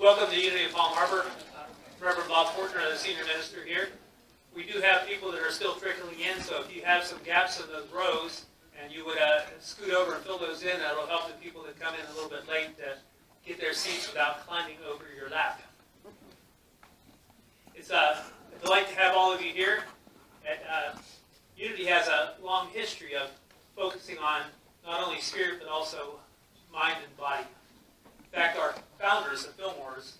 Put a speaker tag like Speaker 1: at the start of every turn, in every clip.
Speaker 1: Welcome to Unity of Palm Harbor. Reverend Bob Fortner, the senior minister here. We do have people that are still trickling in, so if you have some gaps in those rows and you would scoot over and fill those in, that'll help the people that come in a little bit late to get their seats without climbing over your lap. It's a delight to have all of you here. Unity has a long history of focusing on not only spirit but also mind and body. In fact, our founders, the Fillmores,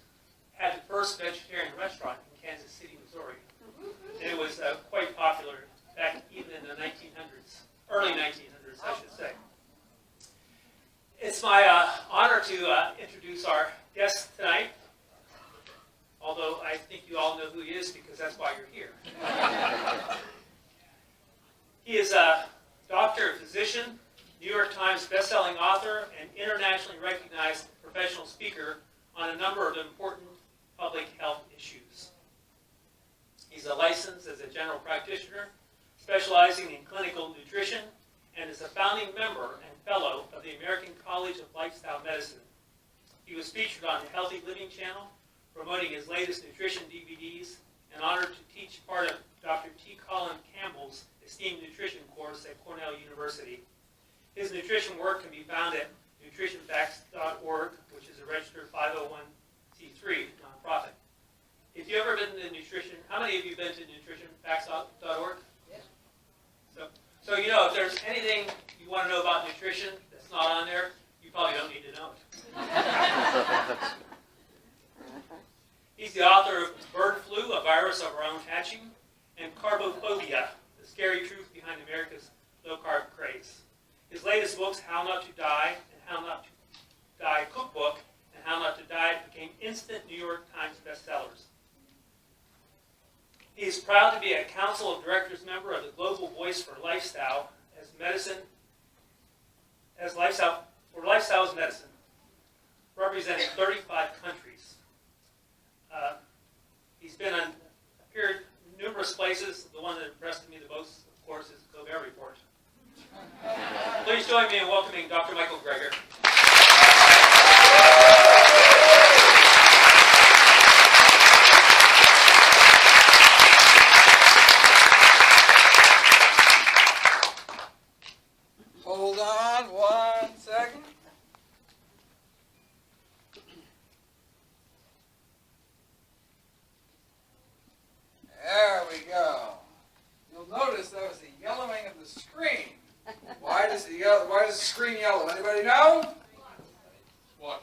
Speaker 1: had the first vegetarian restaurant in Kansas City, Missouri. And it was quite popular back even in the 1900s, early 1900s, I should say. It's my honor to introduce our guest tonight, although I think you all know who he is because that's why you're here. He is a doctor, physician, New York Times best-selling author, and internationally recognized professional speaker on a number of important public health issues. He's licensed as a general practitioner, specializing in clinical nutrition, and is a founding member and fellow of the American College of Lifestyle Medicine. He was featured on the Healthy Living Channel, promoting his latest nutrition DVDs, and honored to teach part of Dr. T. Colin Campbell's esteemed nutrition course at Cornell University. His nutrition work can be found at nutritionfacts.org, which is a registered 501c3 nonprofit. If you've ever been to nutrition, how many of you have been to nutritionfacts.org? Yeah. So you know, if there's anything you want to know about nutrition that's not on there, you probably don't need to know it. He's the author of Bird Flu, A Virus of Our Own Hatching, and Carbophobia, The Scary Truth Behind America's Low-Carb Craze. His latest books, How Not to Die and How Not to Die Cookbook and How Not to Diet, became instant New York Times bestsellers. He is proud to be a Council of Directors member of the Global Voice for Lifestyle Lifestyle as Medicine, representing 35 countries. He's appeared numerous places. The one that impressed me the most, of course, is the Colbert Report. Please join me in welcoming Dr. Michael Greger.
Speaker 2: Hold on 1 second. There we go. You'll notice that was a yellowing of the screen. Why does the screen yellow? Anybody know?
Speaker 3: What?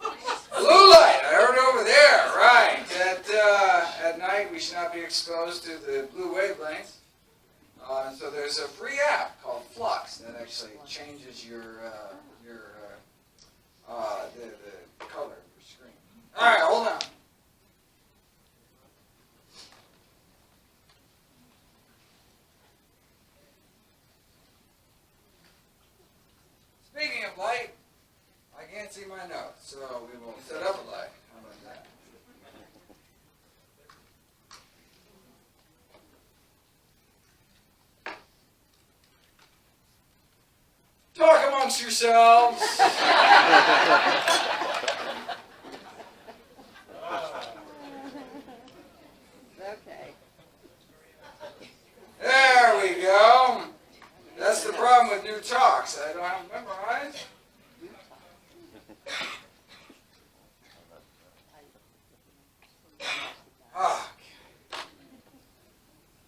Speaker 2: Blue light. I heard over there. Right. At night we should not be exposed to the blue wavelengths. So there's a free app called Flux that actually changes the color of your screen. All right, hold on. Speaking of light, I can't see my notes, so we will set up a light. How about that? Talk amongst yourselves.
Speaker 4: Okay.
Speaker 2: There we go. That's the problem with new talks. I don't have them memorized. Okay.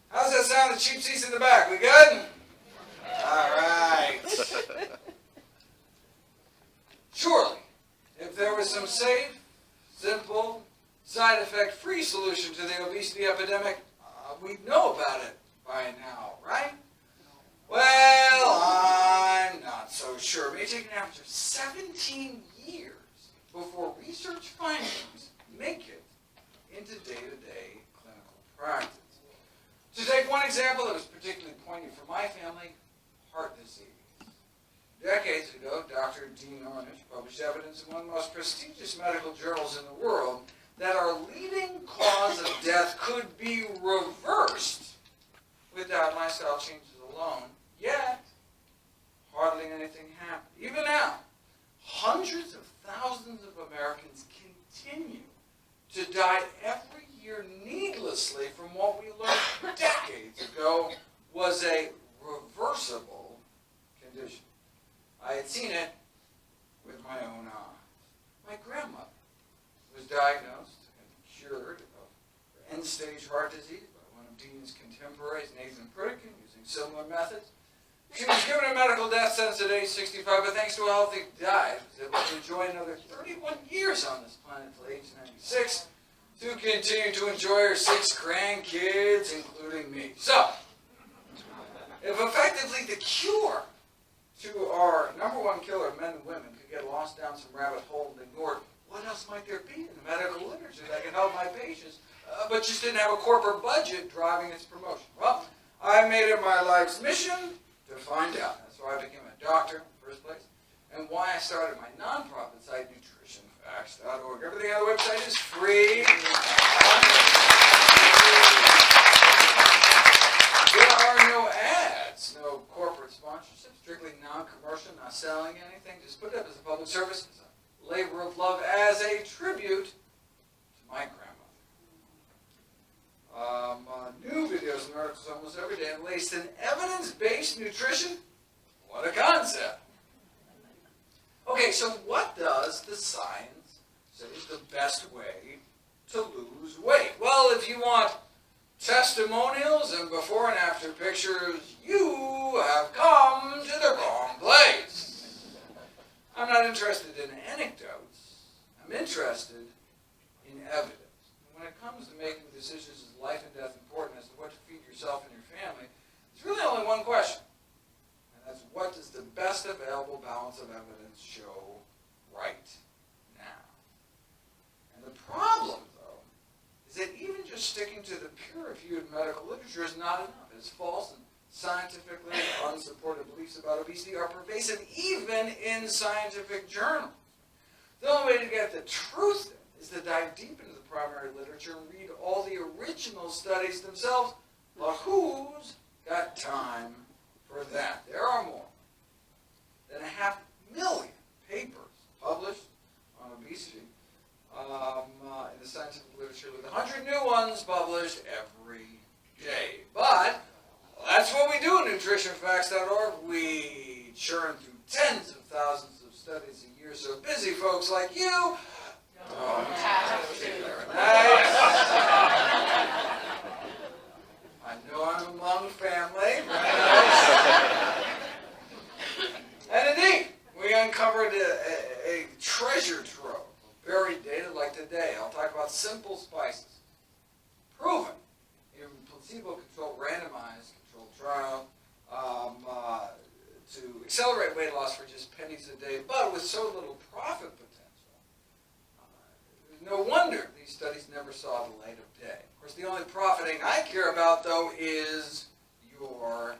Speaker 2: How's that sound? The cheap seats in the back. We good? All right. Surely, if there was some safe, simple, side effect-free solution to the obesity epidemic, we'd know about it by now, right? Well, I'm not so sure. It may take an average of 17 years before research findings make it into day-to-day clinical practice. To take one example that was particularly poignant for my family, heart disease. Decades ago, Dr. Dean Ornish published evidence in one of the most prestigious medical journals in the world that our leading cause of death could be reversed without lifestyle changes alone. Yet, hardly anything happened. Even now, hundreds of thousands of Americans continue to die every year needlessly from what we learned decades ago was a reversible condition. I had seen it with my own eyes. My grandmother was diagnosed and cured of end-stage heart disease by one of Dean's contemporaries, Nathan Pritikin, using similar methods. She was given a medical death sentence at age 65, but thanks to a healthy diet, was able to enjoy another 31 years on this planet until age 96, to continue to enjoy her 6 grandkids, including me. So, if effectively the cure to our number one killer of men and women could get lost down some rabbit hole and ignored, what else might there be in the medical literature that can help my patients, but just didn't have a corporate budget driving its promotion? Well, I made it my life's mission to find out. That's why I became a doctor in the first place, and why I started my nonprofit site, nutritionfacts.org. Everything on the website is free. There are no ads, no corporate sponsorships, strictly non-commercial, not selling anything. Just put it up as a public service, as a labor of love, as a tribute to my grandmother. New videos and articles almost every day laced in evidence-based nutrition. What a concept. Okay, so what does the science say is the best way to lose weight? Well, if you want testimonials and before and after pictures, you have come to the wrong place. I'm not interested in anecdotes. I'm interested in evidence. And when it comes to making decisions as life and death important as to what to feed yourself and your family, there's really only one question. And that's, what does the best available balance of evidence show right now? And the problem, though, is that even just sticking to the peer-reviewed medical literature is not enough. It's false and scientifically unsupported beliefs about obesity are pervasive even in scientific journals. The only way to get the truth is to dive deep into the primary literature and read all the original studies themselves. But who's got time for that? There are more than 500,000 papers published on obesity in the scientific literature, with 100 new ones published every day. But that's what we do at nutritionfacts.org. We churn through tens of thousands of studies a year, so busy folks like you don't have to. Nice. I know I'm among family. And indeed, we uncovered a treasure trove of buried data like today. I'll talk about simple spices, proven in placebo-controlled, randomized controlled trial to accelerate weight loss for just pennies a day, but with so little profit potential. No wonder these studies never saw the light of day. Of course, the only profiting I care about, though, is your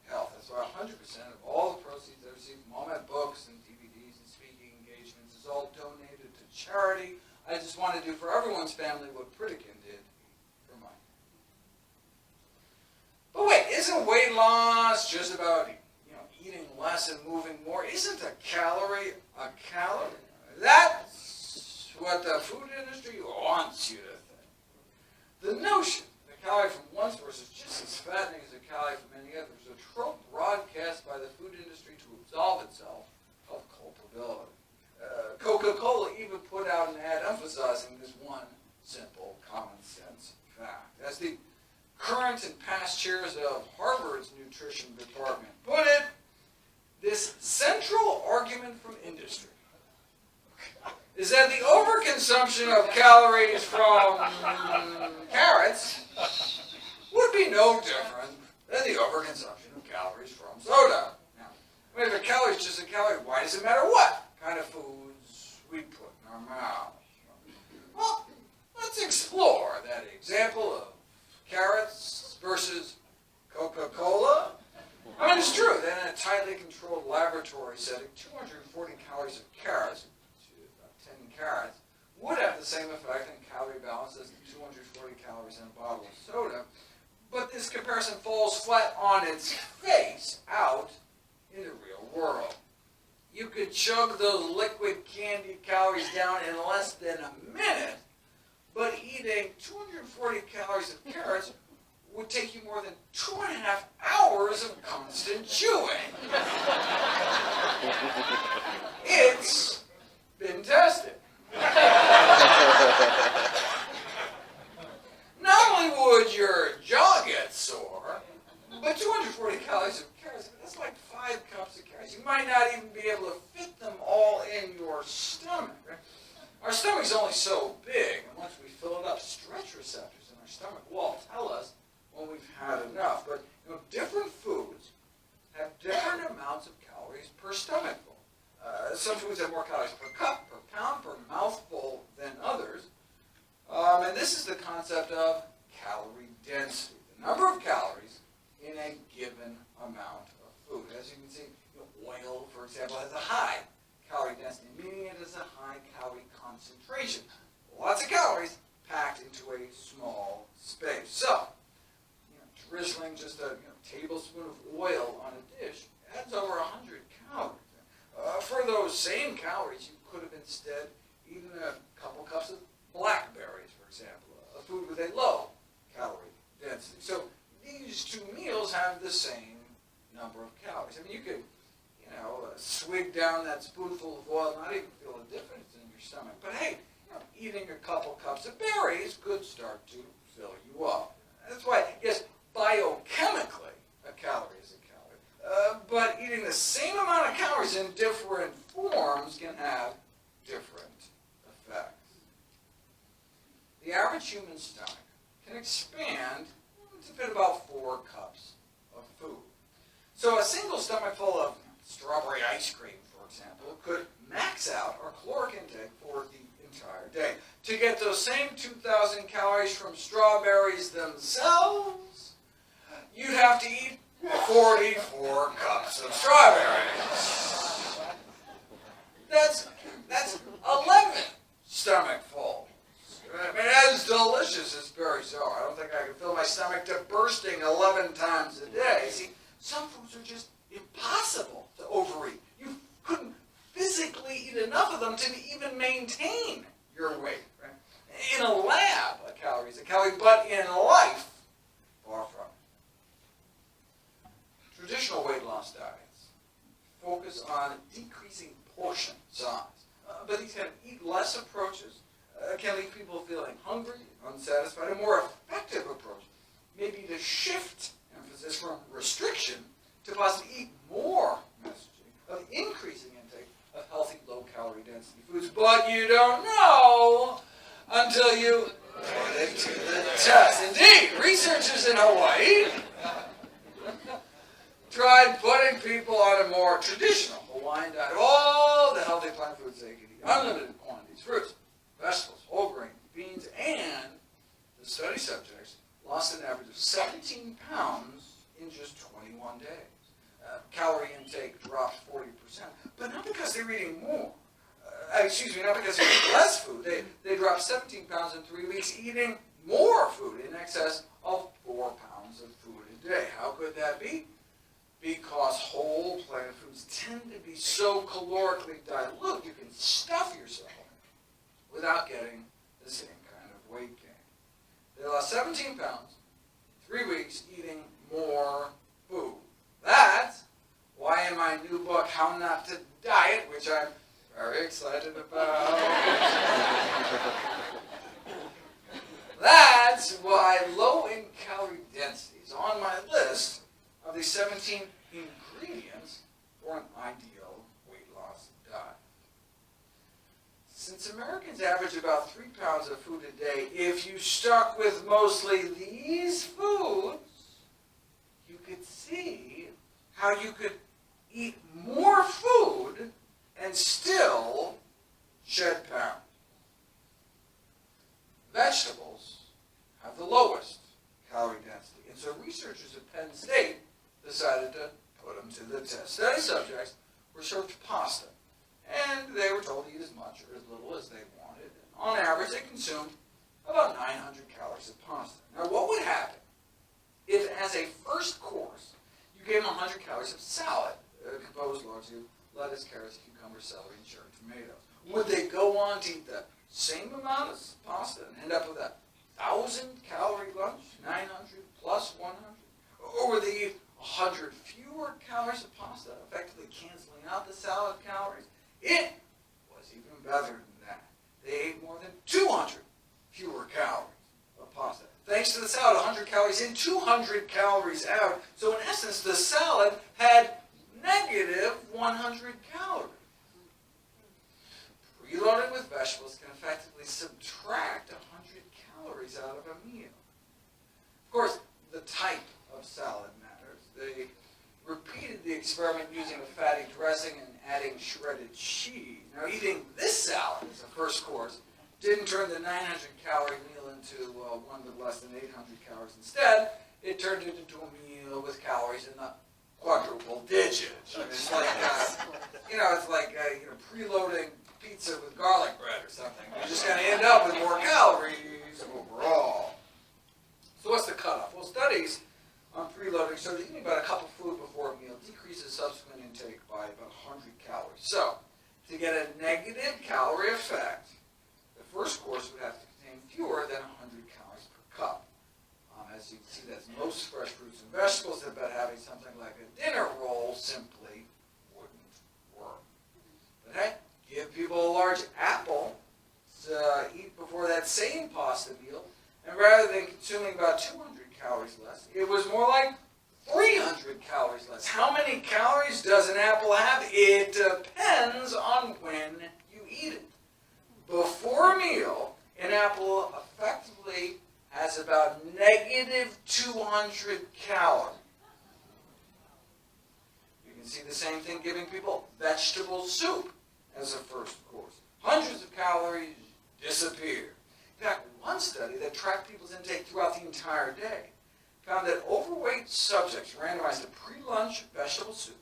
Speaker 2: health. That's why 100% of all the proceeds I receive from all my books and DVDs and speaking engagements is all donated to charity. I just want to do for everyone's family what Pritikin did for mine. But wait, isn't weight loss just about eating less and moving more? Isn't a calorie a calorie? That's what the food industry wants you to think. The notion that a calorie from one source is just as fattening as a calorie from any other is a trope broadcast by the food industry to absolve itself of culpability. Coca-Cola even put out an ad emphasizing this one simple common sense fact. As the current and past chairs of Harvard's nutrition department put it, this central argument from industry is that the overconsumption of calories from carrots would be no different than the overconsumption of calories from soda. Now, if a calorie is just a calorie, why does it matter what kind of foods we put in our mouths? Well, let's explore that example of carrots versus Coca-Cola. I mean, it's true that in a tightly controlled laboratory setting, 240 calories of carrots, about 10 carrots, would have the same effect on calorie balance as the 240 calories in a bottle of soda. But this comparison falls flat on its face out in the real world. You could chug those liquid candy calories down in less than a minute, but eating 240 calories of carrots would take you more than 2.5 hours of constant chewing. It's been tested. Not only would your jaw get sore, but 240 calories of carrots, that's like 5 cups of carrots. You might not even be able to fit them all in your stomach. Right? Our stomach's only so big, and once we fill it up, stretch receptors in our stomach wall tell us when we've had enough. But different foods have different amounts of calories per stomachful. Some foods have more calories per cup, per pound, per mouthful than others. And this is the concept of calorie density, the number of calories in a given amount of food. As you can see, oil, for example, has a high calorie density, meaning it has a high calorie concentration. Lots of calories packed into a small space. So, drizzling just a tablespoon of oil on a dish adds over 100 calories. For those same calories, you could have instead eaten a couple cups of blackberries, for example, a food with a low calorie density. So these two meals have the same number of calories. I mean, you could, swig down that spoonful of oil and not even feel a difference in your stomach. But hey, eating a couple cups of berries could start to fill you up. That's why, yes, biochemically, a calorie is a calorie. But eating the same amount of calories in different forms can have different effects. The average human stomach can expand to fit about 4 cups of food. So a single stomach full of strawberry ice cream, for example, could max out our caloric intake for the entire day. To get those same 2,000 calories from strawberries themselves, you'd have to eat 44 cups of strawberries. That's 11 stomachfuls. I mean, as delicious as berries are, I don't think I could fill my stomach to bursting 11 times a day. See, some foods are just impossible to overeat. You couldn't physically eat enough of them to even maintain your weight. Right? In a lab, a calorie is a calorie, but in life, far from it. Traditional weight loss diets focus on decreasing portion size, but these kind of eat less approaches can leave people feeling hungry, unsatisfied. A more effective approach may be to shift emphasis from restriction to possibly eat more messaging of increasing intake of healthy, low-calorie density foods. But you don't know until you put it to the test. Indeed, researchers in Hawaii tried putting people on a more traditional Hawaiian diet, all the healthy plant foods they could eat, unlimited quantities, fruits, vegetables, whole grain, beans, and the study subjects lost an average of 17 pounds in just 21 days. Calorie intake dropped 40%, but not because they were eating more. Not because they were eating less food. They dropped 17 pounds in 3 weeks, eating more food in excess of 4 pounds of food a day. How could that be? Because whole plant foods tend to be so calorically dilute, you can stuff yourself without getting the same kind of weight gain. They lost 17 pounds in 3 weeks eating more food. That's why in my new book, How Not to Diet, which I'm very excited about, that's why low in calorie density is on my list of the 17 ingredients for an ideal weight loss diet. Since Americans average about 3 pounds of food a day, if you stuck with mostly these foods, you could see how you could eat more food and still shed pounds. Vegetables have the lowest calorie density, and so researchers at Penn State decided to put them to the test. Study subjects were served pasta, and they were told to eat as much or as little as they wanted. And on average, they consumed about 900 calories of pasta. Now, what would happen if, as a first course, you gave them 100 calories of salad, composed largely of lettuce, carrots, cucumber, celery, and cherry tomatoes. Would they go on to eat the same amount of pasta and end up with a 1,000-calorie lunch, 900 plus 100? Or would they eat 100 fewer calories of pasta, effectively canceling out the salad calories? It was even better than that. They ate more than 200 fewer calories of pasta. Thanks to the salad, 100 calories in, 200 calories out. So in essence, the salad had negative 100 calories. Preloading with vegetables can effectively subtract 100 calories out of a meal. Of course, the type of salad matters. They repeated the experiment using a fatty dressing and adding shredded cheese. Now, eating this salad as a first course didn't turn the 900-calorie meal into one with less than 800 calories. Instead, it turned it into a meal with calories in the quadruple digits. I mean, it's like, it's like preloading pizza with garlic bread or something. You're just going to end up with more calories overall. So what's the cutoff? Well, studies on preloading show that eating about a cup of food before a meal decreases subsequent intake by about 100 calories. So, to get a negative calorie effect, the first course would have to contain fewer than 100 calories per cup. As you can see, that's most fresh fruits and vegetables. I bet having something like a dinner roll simply wouldn't work. But hey, give people a large apple to eat before that same pasta meal, and rather than consuming about 200 calories less, it was more like 300 calories less. How many calories does an apple have? It depends on when you eat it. Before a meal, an apple effectively has about negative 200 calories. You can see the same thing giving people vegetable soup as a first course. Hundreds of calories disappear. In fact, one study that tracked people's intake throughout the entire day found that overweight subjects randomized to pre-lunch vegetable soup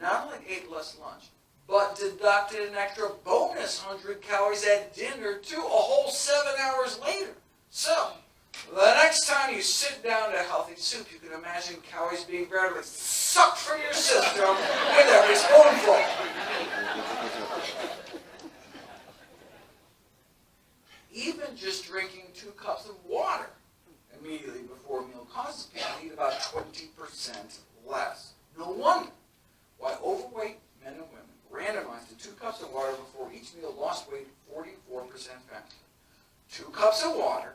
Speaker 2: not only ate less lunch, but deducted an extra bonus 100 calories at dinner too, a whole 7 hours later. So, the next time you sit down to healthy soup, you can imagine calories being veritably sucked from your system with every spoonful. Even just drinking 2 cups of water immediately before a meal causes people to eat about 20% less. No wonder why overweight men and women randomized to 2 cups of water before each meal lost weight 44% faster. 2 cups of water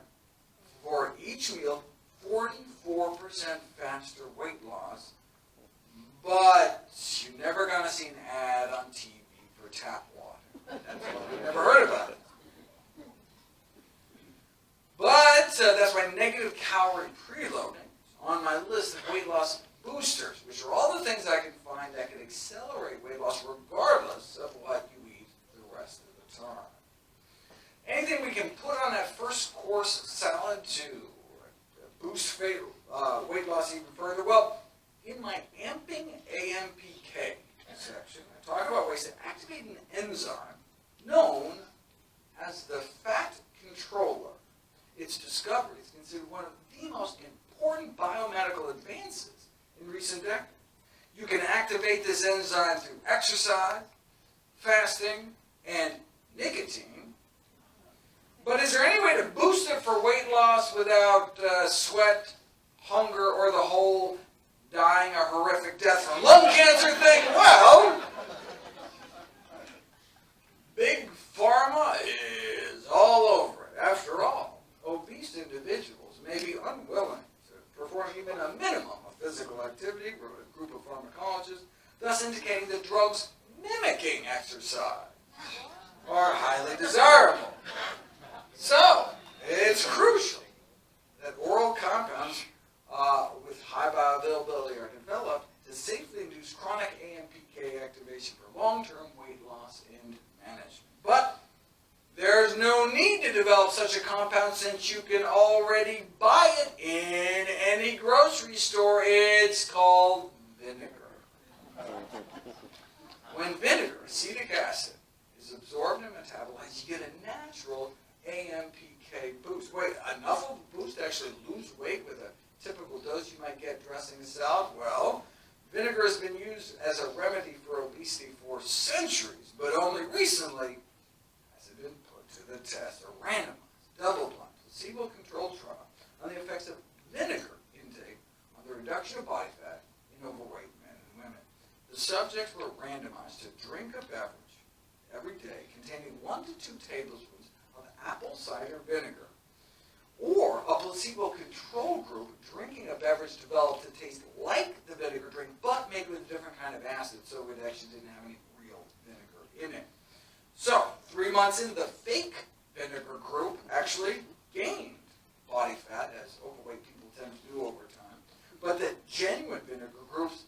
Speaker 2: for each meal, 44% faster weight loss, but you're never going to see an ad on TV for tap water. That's why we've never heard about it. But that's why negative calorie preloading is on my list of weight loss boosters, which are all the things I can find that can accelerate weight loss regardless of what you eat the rest of the time. Anything we can put on that first course salad to boost weight loss even further? Well, in my Amping AMPK section, I talk about ways to activate an enzyme known as the fat controller. Its discovery is considered one of the most important biomedical advances in recent decades. You can activate this enzyme through exercise, fasting, and nicotine. But is there any way to boost it for weight loss without sweat, hunger, or the whole dying a horrific death from lung cancer thing? Well, Big Pharma is all over it. After all, obese individuals may be unwilling to perform even a minimum of physical activity, wrote a group of pharmacologists, thus indicating that drugs mimicking exercise are highly desirable. So, it's crucial that oral compounds with high bioavailability are developed to safely induce chronic AMPK activation for long-term weight loss and management. But there's no need to develop such a compound since you can already buy it in any grocery store. It's called vinegar. When vinegar, acetic acid, is absorbed and metabolized, you get a natural AMPK boost. Wait, enough of a boost to actually lose weight with a typical dose you might get dressing a salad? Well, vinegar has been used as a remedy for obesity for centuries, but only recently has it been put to the test. A randomized, double-blind, placebo-controlled trial on the effects of vinegar intake on the reduction of body fat in overweight men and women. The subjects were randomized to drink a beverage every day containing 1 to 2 tablespoons of apple cider vinegar, or a placebo-controlled group drinking a beverage developed to taste like the vinegar drink, but made with a different kind of acid, so it actually didn't have any real vinegar in it. So, 3 months in, the fake vinegar group actually gained body fat, as overweight people tend to do over time, but the genuine vinegar groups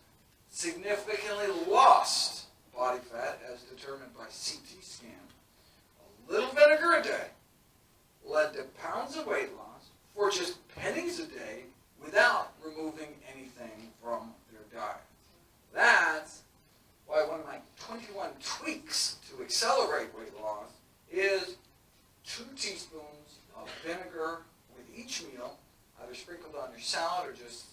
Speaker 2: significantly lost body fat, as determined by CT scan. A little vinegar a day led to pounds of weight loss for just pennies a day without removing anything from their diet. That's why one of my 21 tweaks to accelerate weight loss is 2 teaspoons of vinegar with each meal, either sprinkled on your salad or just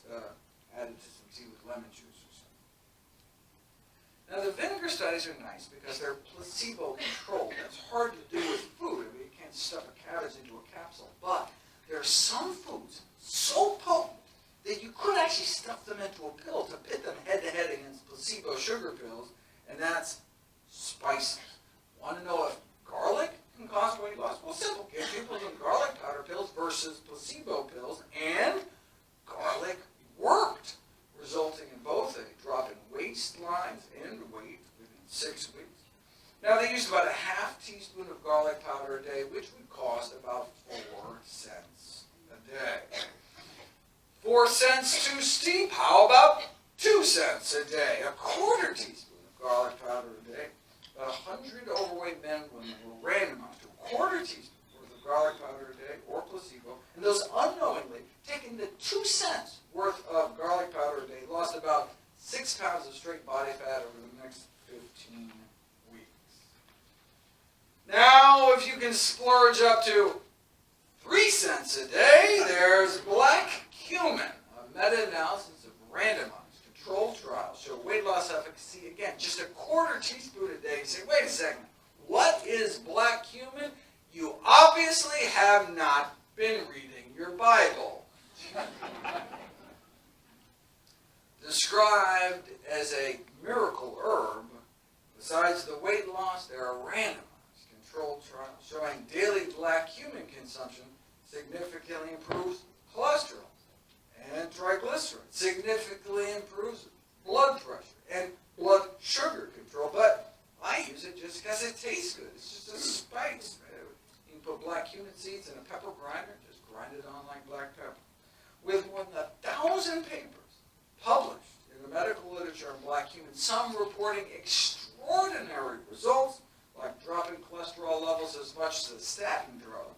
Speaker 2: added to some tea with lemon juice or something. Now the vinegar studies are nice because they're placebo-controlled. That's hard to do with food. I mean, you can't stuff a cabbage into a capsule. But there are some foods so potent that you could actually stuff them into a pill to pit them head-to-head against placebo sugar pills, and that's spices. Want to know if garlic can cause weight loss? Well, simple. Give people some garlic powder pills versus placebo pills, and garlic worked, resulting in both a drop in waistlines and weight within 6 weeks. Now, they used about a half teaspoon of garlic powder a day, which would cost about 4 cents a day. 4 cents too steep? How about 2 cents a day? A quarter teaspoon of garlic powder a day. About 100 overweight men and women were randomized to a quarter teaspoon worth of garlic powder a day or placebo, and those unknowingly taking the 2 cents worth of garlic powder a day lost about 6 pounds of straight body fat over the next 15 weeks. Now, if you can splurge up to 3 cents a day, there's black cumin. A meta-analysis of randomized controlled trials show weight loss efficacy, again, just a quarter teaspoon a day. You say, wait a second, what is black cumin? You obviously have not been reading your Bible. Described as a miracle herb, besides the weight loss, there are randomized controlled trials showing daily black cumin consumption significantly improves cholesterol and triglycerides, significantly improves blood pressure and blood sugar control. But I use it just because it tastes good. It's just a spice. You can put black cumin seeds in a pepper grinder, just grind it on like black pepper. With more than 1,000 papers published in the medical literature on black cumin, some reporting extraordinary results, like dropping cholesterol levels as much as a statin drug.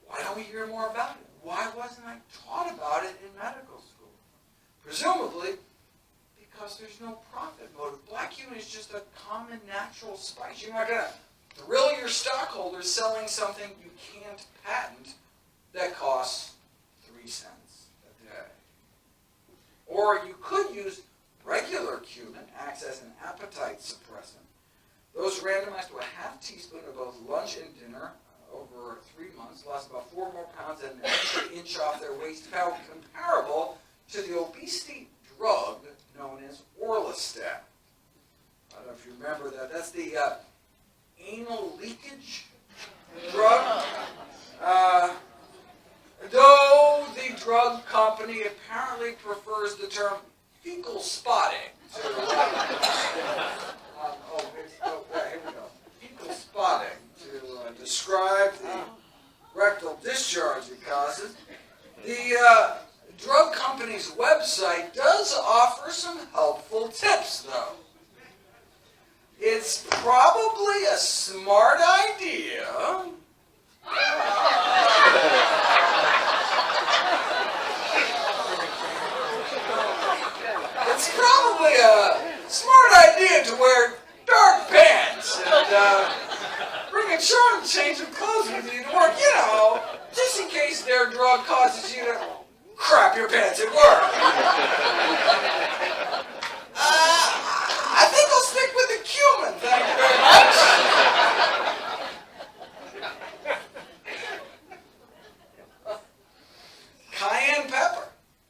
Speaker 2: Why don't we hear more about it? Why wasn't I taught about it in medical school? Presumably, because there's no profit motive. Black cumin is just a common natural spice. You're not going to thrill your stockholders selling something you can't patent that costs 3 cents a day. Or you could use regular cumin, acts as an appetite suppressant. Those randomized to a half teaspoon of both lunch and dinner over 3 months lost about 4 more pounds and an extra inch off their waist, found comparable to the obesity drug known as Orlistat. I don't know if you remember that. That's the anal leakage drug. Though the drug company apparently prefers the term fecal spotting to here we go. Fecal spotting to describe the rectal discharge it causes. The drug company's website does offer some helpful tips, though. It's probably a smart idea. It's probably a smart idea to wear dark pants and bring a charm change of clothes with you to work, you know, just in case their drug causes you to crap your pants at work. I think I'll stick with the human. Thank you very much. Cayenne pepper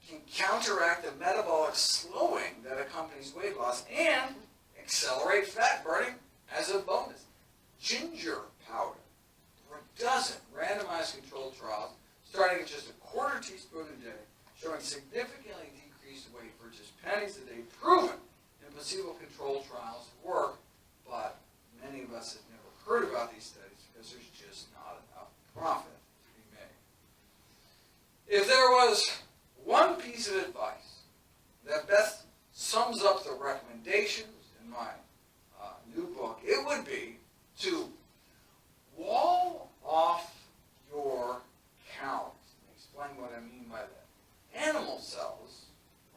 Speaker 2: can counteract the metabolic slowing that accompanies weight loss and accelerate fat burning as a bonus. Ginger powder, for a dozen randomized controlled trials, starting at just a quarter teaspoon a day, showing significantly decreased weight for just pennies a day, proven in placebo-controlled trials to work, but many of us have never heard about these studies because there's just not enough profit to be made. If there was one piece of advice that best sums up the recommendations in my new book, it would be to wall off your calories. Let me explain what I mean by that. Animal cells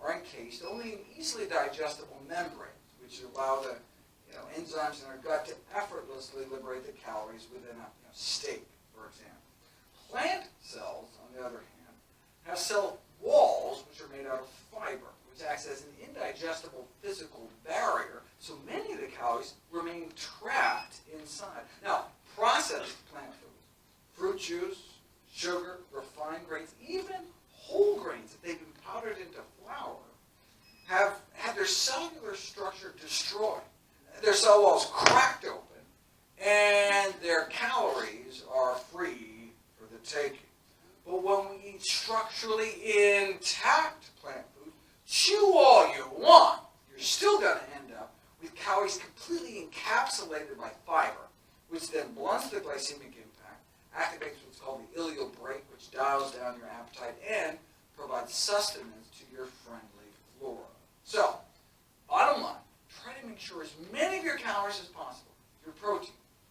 Speaker 2: are encased only in easily digestible membranes, which allow the enzymes in our gut to effortlessly liberate the calories within a steak, for example. Plant cells, on the other hand, have cell walls which are made out of fiber, which acts as an indigestible physical barrier, so many of the calories remain trapped inside. Now, processed plant foods, fruit juice, sugar, refined grains, even whole grains, if they've been powdered into flour, have had their cellular structure destroyed. Their cell walls cracked open, and their calories are free for the taking. But when we eat structurally intact plant food, chew all you want, you're still going to end up with calories completely encapsulated by fiber, which then blunts the glycemic impact, activates what's called the ileal brake, which dials down your appetite and provides sustenance to your friendly flora. So, bottom line, try to make sure as many of your calories as possible, your protein,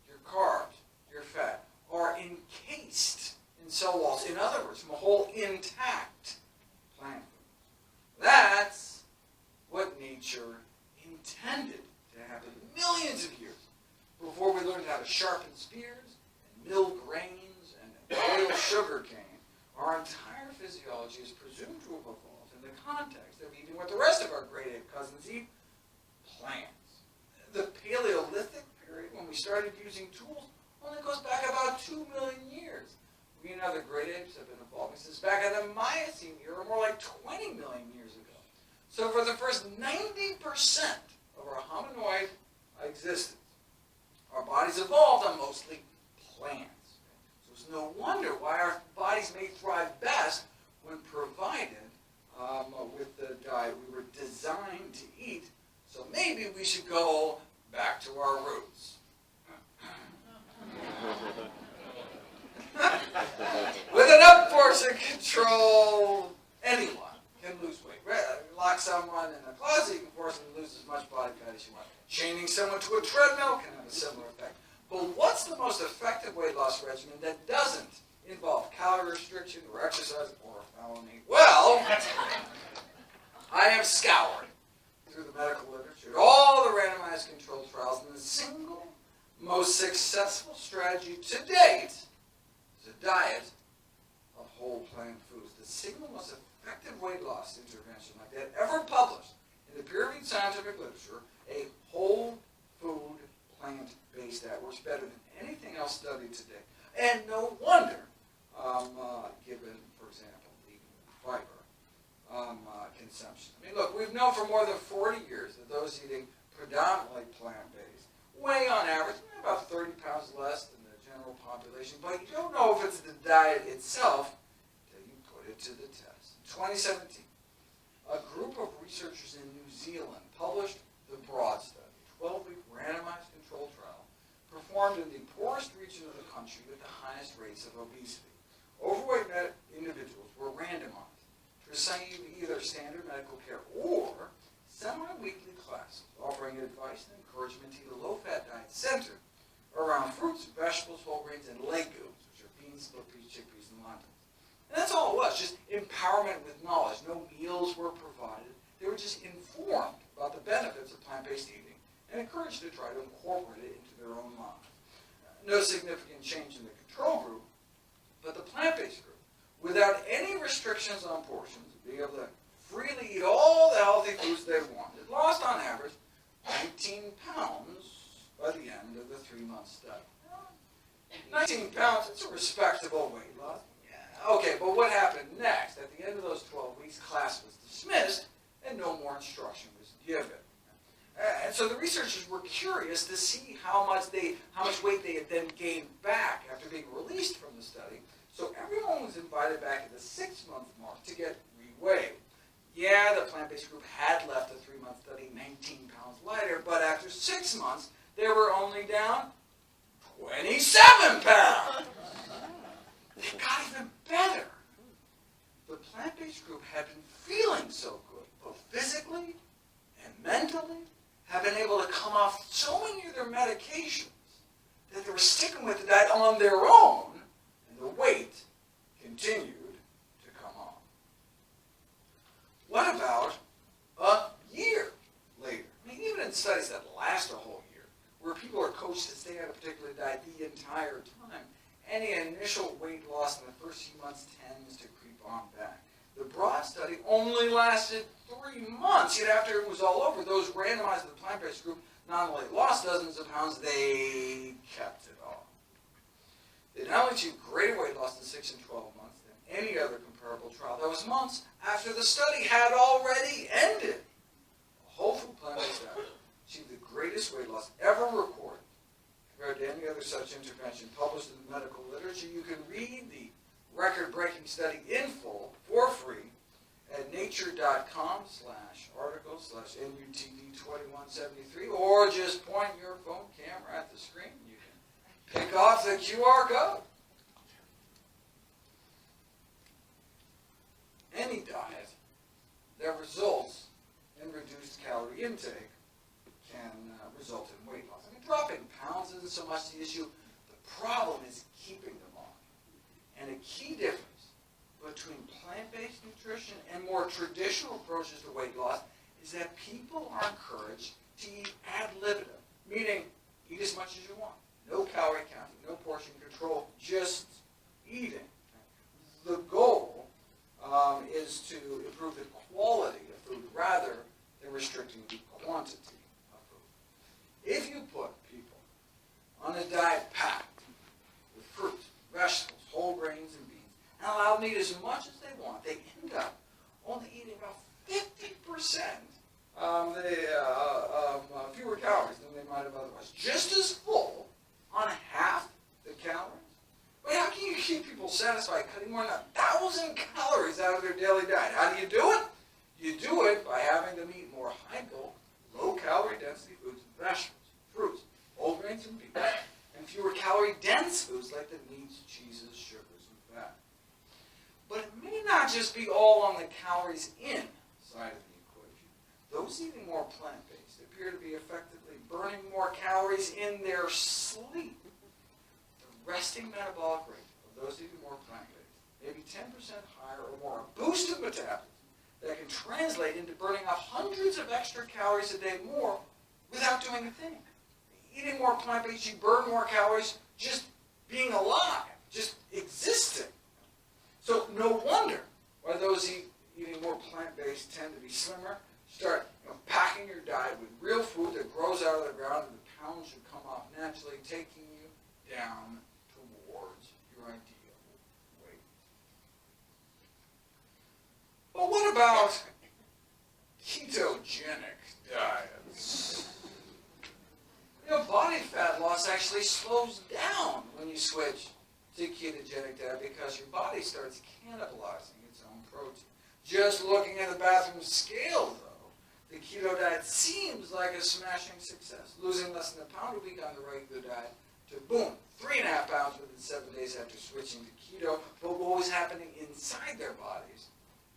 Speaker 2: your carbs, your fat, are encased in cell walls. In other words, from a whole intact plant food. That's what nature intended to happen millions of years before we learned how to sharpen spears and mill grains and boil sugar cane. Our entire physiology is presumed to have evolved in the context of eating what the rest of our great ape cousins eat, plants. The Paleolithic period, when we started using tools, only goes back about 2 million years. We and other great apes have been evolving since back in the Miocene era, more like 20 million years ago. So for the first 90% of our hominoid existence, our bodies evolved on mostly plants. So it's no wonder why our bodies may thrive best when provided with the diet we were designed to eat. So maybe we should go back to our roots. With enough portion control, anyone can lose weight. Lock someone in a closet, you can force them to lose as much body fat as you want. Chaining someone to a treadmill can have a similar effect. But what's the most effective weight loss regimen that doesn't involve calorie restriction or exercise or a felony? Well, I have scoured through the medical literature, all the randomized controlled trials, and the single most successful strategy to date is a diet of whole plant foods. The single most effective weight loss intervention like that ever published in the peer-reviewed scientific literature, a whole food plant-based diet works better than anything else studied today. And no wonder, given, for example, the fiber consumption. I mean, look, we've known for more than 40 years that those eating predominantly plant-based weigh on average about 30 pounds less than the general population, but you don't know if it's the diet itself until you put it to the test. In 2017, a group of researchers in New Zealand published the BROAD study, 12-week randomized controlled trial, performed in the poorest region of the country with the highest rates of obesity. Overweight individuals were randomized to receive either standard medical care or semi-weekly classes offering advice and encouragement to eat a low-fat diet centered around fruits, vegetables, whole grains, and legumes, which are beans, split peas, chickpeas, and lentils. And that's all it was, just empowerment with knowledge. No meals were provided. They were just informed about the benefits of plant-based eating and encouraged to try to incorporate it into their own lives. No significant change in the control group, but the plant-based group, without any restrictions on portions, being able to freely eat all the healthy foods they wanted, lost on average 19 pounds by the end of the 3-month study. 19 pounds, it's a respectable weight loss. Yeah, okay, but what happened next? At the end of those 12 weeks, class was dismissed and no more instruction was given. And so the researchers were curious to see how much weight they had then gained back after being released from the study. So everyone was invited back at the 6-month mark to get reweighed. Yeah, the plant-based group had left the 3-month study 19 pounds lighter, but after 6 months, they were only down 27 pounds. They got even better. The plant-based group had been feeling so good, both physically and mentally, have been able to come off so many of their medications that they were sticking with the diet on their own, and the weight continued to come on. What about a year later? I mean, even in studies that last a whole year, where people are coached to stay on a particular diet the entire time, any initial weight loss in the first few months tends to creep on back. The broad study only lasted 3 months, yet after it was all over, those randomized to the plant-based group not only lost dozens of pounds, they kept it all. They not only achieved greater weight loss in 6 and 12 months than any other comparable trial that was months after the study had already ended. A whole food plant-based diet achieved the greatest weight loss ever recorded compared to any other such intervention published in the medical literature. You can read the record-breaking study in full for free at nature.com/article/NUTV2173, or just point your phone camera at the screen. You can pick off the QR code. Any diet that results in reduced calorie intake can result in weight loss. I mean, dropping pounds isn't so much the issue. The problem is keeping them on. And a key difference between plant-based nutrition and more traditional approaches to weight loss is that people are encouraged to eat ad libitum, meaning eat as much as you want. No calorie counting, no portion control, just eating. The goal is to improve the quality of food rather than restricting the quantity of food. If you put people on a diet packed with fruit, vegetables, whole grains, and beans, and allow them to eat as much as they want, they end up only eating about 50% fewer calories than they might have otherwise. Just as full on half the calories. But how can you keep people satisfied cutting more than 1,000 calories out of their daily diet? How do you do it? You do it by having them eat more high-bulk, low-calorie density foods and vegetables, fruits, whole grains and beans, and fewer calorie-dense foods like the meats, cheeses, sugars, and fat. But it may not just be all on the calories in side of the equation. Those eating more plant-based appear to be effectively burning more calories in their sleep. The resting metabolic rate of those eating more plant-based may be 10% higher or more, a boost in metabolism that can translate into burning off hundreds of extra calories a day more without doing a thing. Eating more plant-based, you burn more calories just being alive, just existing. So no wonder why those eating more plant-based tend to be slimmer. Start packing your diet with real food that grows out of the ground, and the pounds should come off naturally, taking you down towards your ideal weight. But what about ketogenic diets? Body fat loss actually slows down when you switch to ketogenic diet because your body starts cannibalizing its own protein. Just looking at the bathroom scale, though, the keto diet seems like a smashing success. Losing less than a pound a week on the regular diet to, boom, 3.5 pounds within 7 days after switching to keto. But what was happening inside their bodies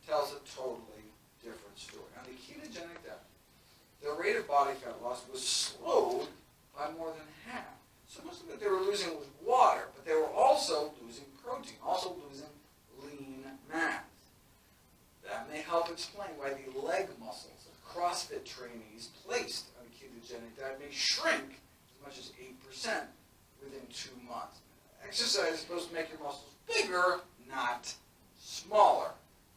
Speaker 2: tells a totally different story. On the ketogenic diet, the rate of body fat loss was slowed by more than half. So most of what they were losing was water, but they were also losing protein, also losing lean mass. That may help explain why the leg muscles of CrossFit trainees placed on a ketogenic diet may shrink as much as 8% within 2 months. Exercise is supposed to make your muscles bigger, not smaller.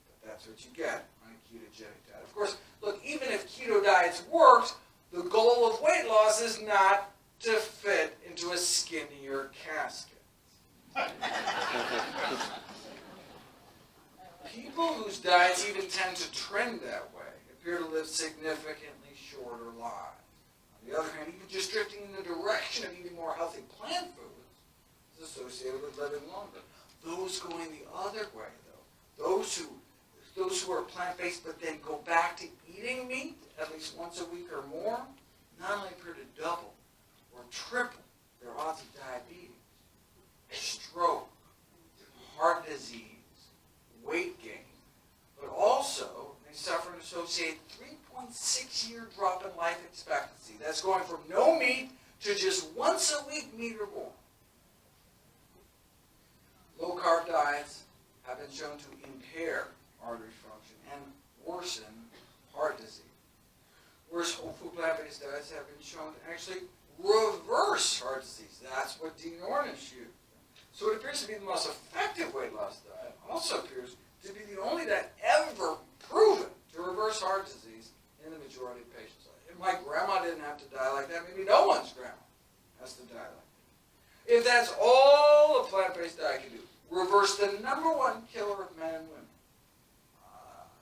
Speaker 2: But that's what you get on a ketogenic diet. Of course, look, even if keto diets worked, the goal of weight loss is not to fit into a skinnier casket. People whose diets even tend to trend that way appear to live significantly shorter lives. On the other hand, even just drifting in the direction of eating more healthy plant foods is associated with living longer. Those going the other way, though, those who are plant-based but then go back to eating meat at least once a week or more, not only appear to double or triple their odds of diabetes, stroke, heart disease, weight gain, but also they suffer an associated 3.6-year drop in life expectancy. That's going from no meat to just once a week meat or more. Low-carb diets have been shown to impair artery function and worsen heart disease. Whereas whole food plant-based diets have been shown to actually reverse heart disease. That's what Dean Ornish used. So it appears to be the most effective weight loss diet. Also appears to be the only diet ever proven to reverse heart disease in the majority of patients. If my grandma didn't have to die like that, maybe no one's grandma has to die like that. If that's all a plant-based diet can do, reverse the #1 killer of men and women,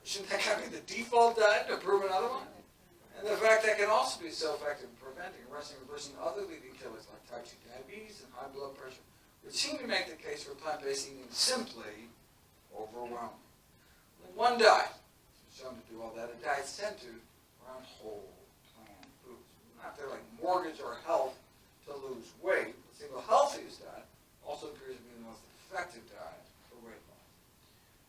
Speaker 2: shouldn't that kind of be the default diet to prove another one? And the fact that can also be so effective in preventing, arresting, reversing other leading killers like type 2 diabetes and high blood pressure would seem to make the case for plant-based eating simply overwhelming. One diet is shown to do all that, a diet centered around whole plant foods. Not there like mortgage or health to lose weight. The single healthiest diet also appears to be the most effective diet for weight loss.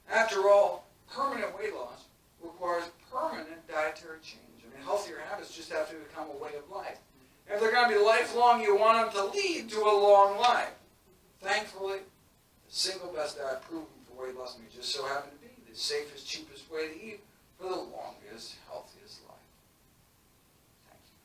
Speaker 2: After all, permanent weight loss requires permanent dietary change. I mean, healthier habits just have to become a way of life. If they're going to be lifelong, you want them to lead to a long life. Thankfully, the single best diet proven for weight loss may just so happen to be the safest, cheapest way to eat for the longest, healthiest life. Thank you.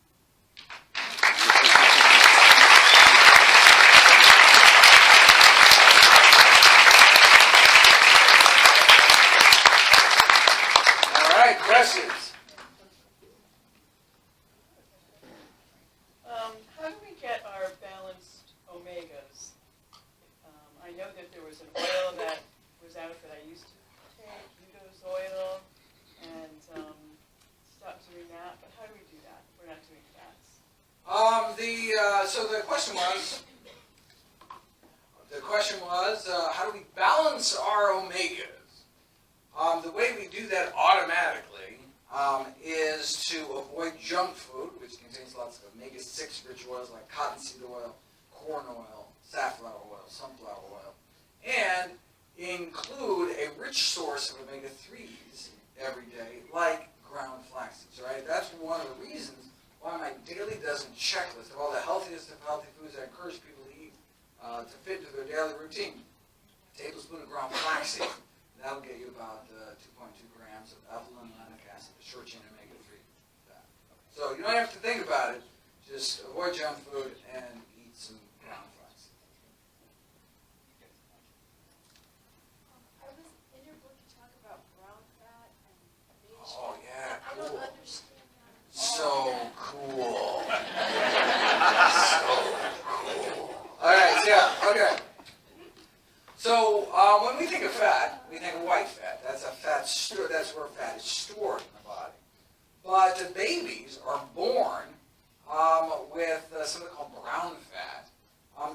Speaker 2: All right, questions?
Speaker 4: How do we get our balanced omegas? I know that there was an oil that was out that I used to take, Udo's oil, and stopped doing that. But how do we do that? We're not doing fats.
Speaker 2: So the question was, how do we balance our omegas? The way we do that automatically is to avoid junk food, which contains lots of omega-6 rich oils like cottonseed oil, corn oil, safflower oil, sunflower oil, and include a rich source of omega-3s every day, like ground flax seeds, right? That's one of the reasons why my daily dozen checklist of all the healthiest of healthy foods I encourage people to eat to fit into their daily routine. A tablespoon of ground flaxseed, that'll get you about 2.2 grams of alpha-linolenic acid, a short chain omega-3 fat. So you don't have to think about it. Just avoid junk food and eat some ground flaxseed.
Speaker 5: In your book, you talk about brown fat and beige fat.
Speaker 2: Oh yeah,
Speaker 5: I
Speaker 2: cool.
Speaker 5: don't understand that.
Speaker 2: So cool. So cool. All right, yeah, okay. So when we think of fat, we think of white fat. That's a fat store. That's where fat is stored in the body. But the babies are born with something called brown fat.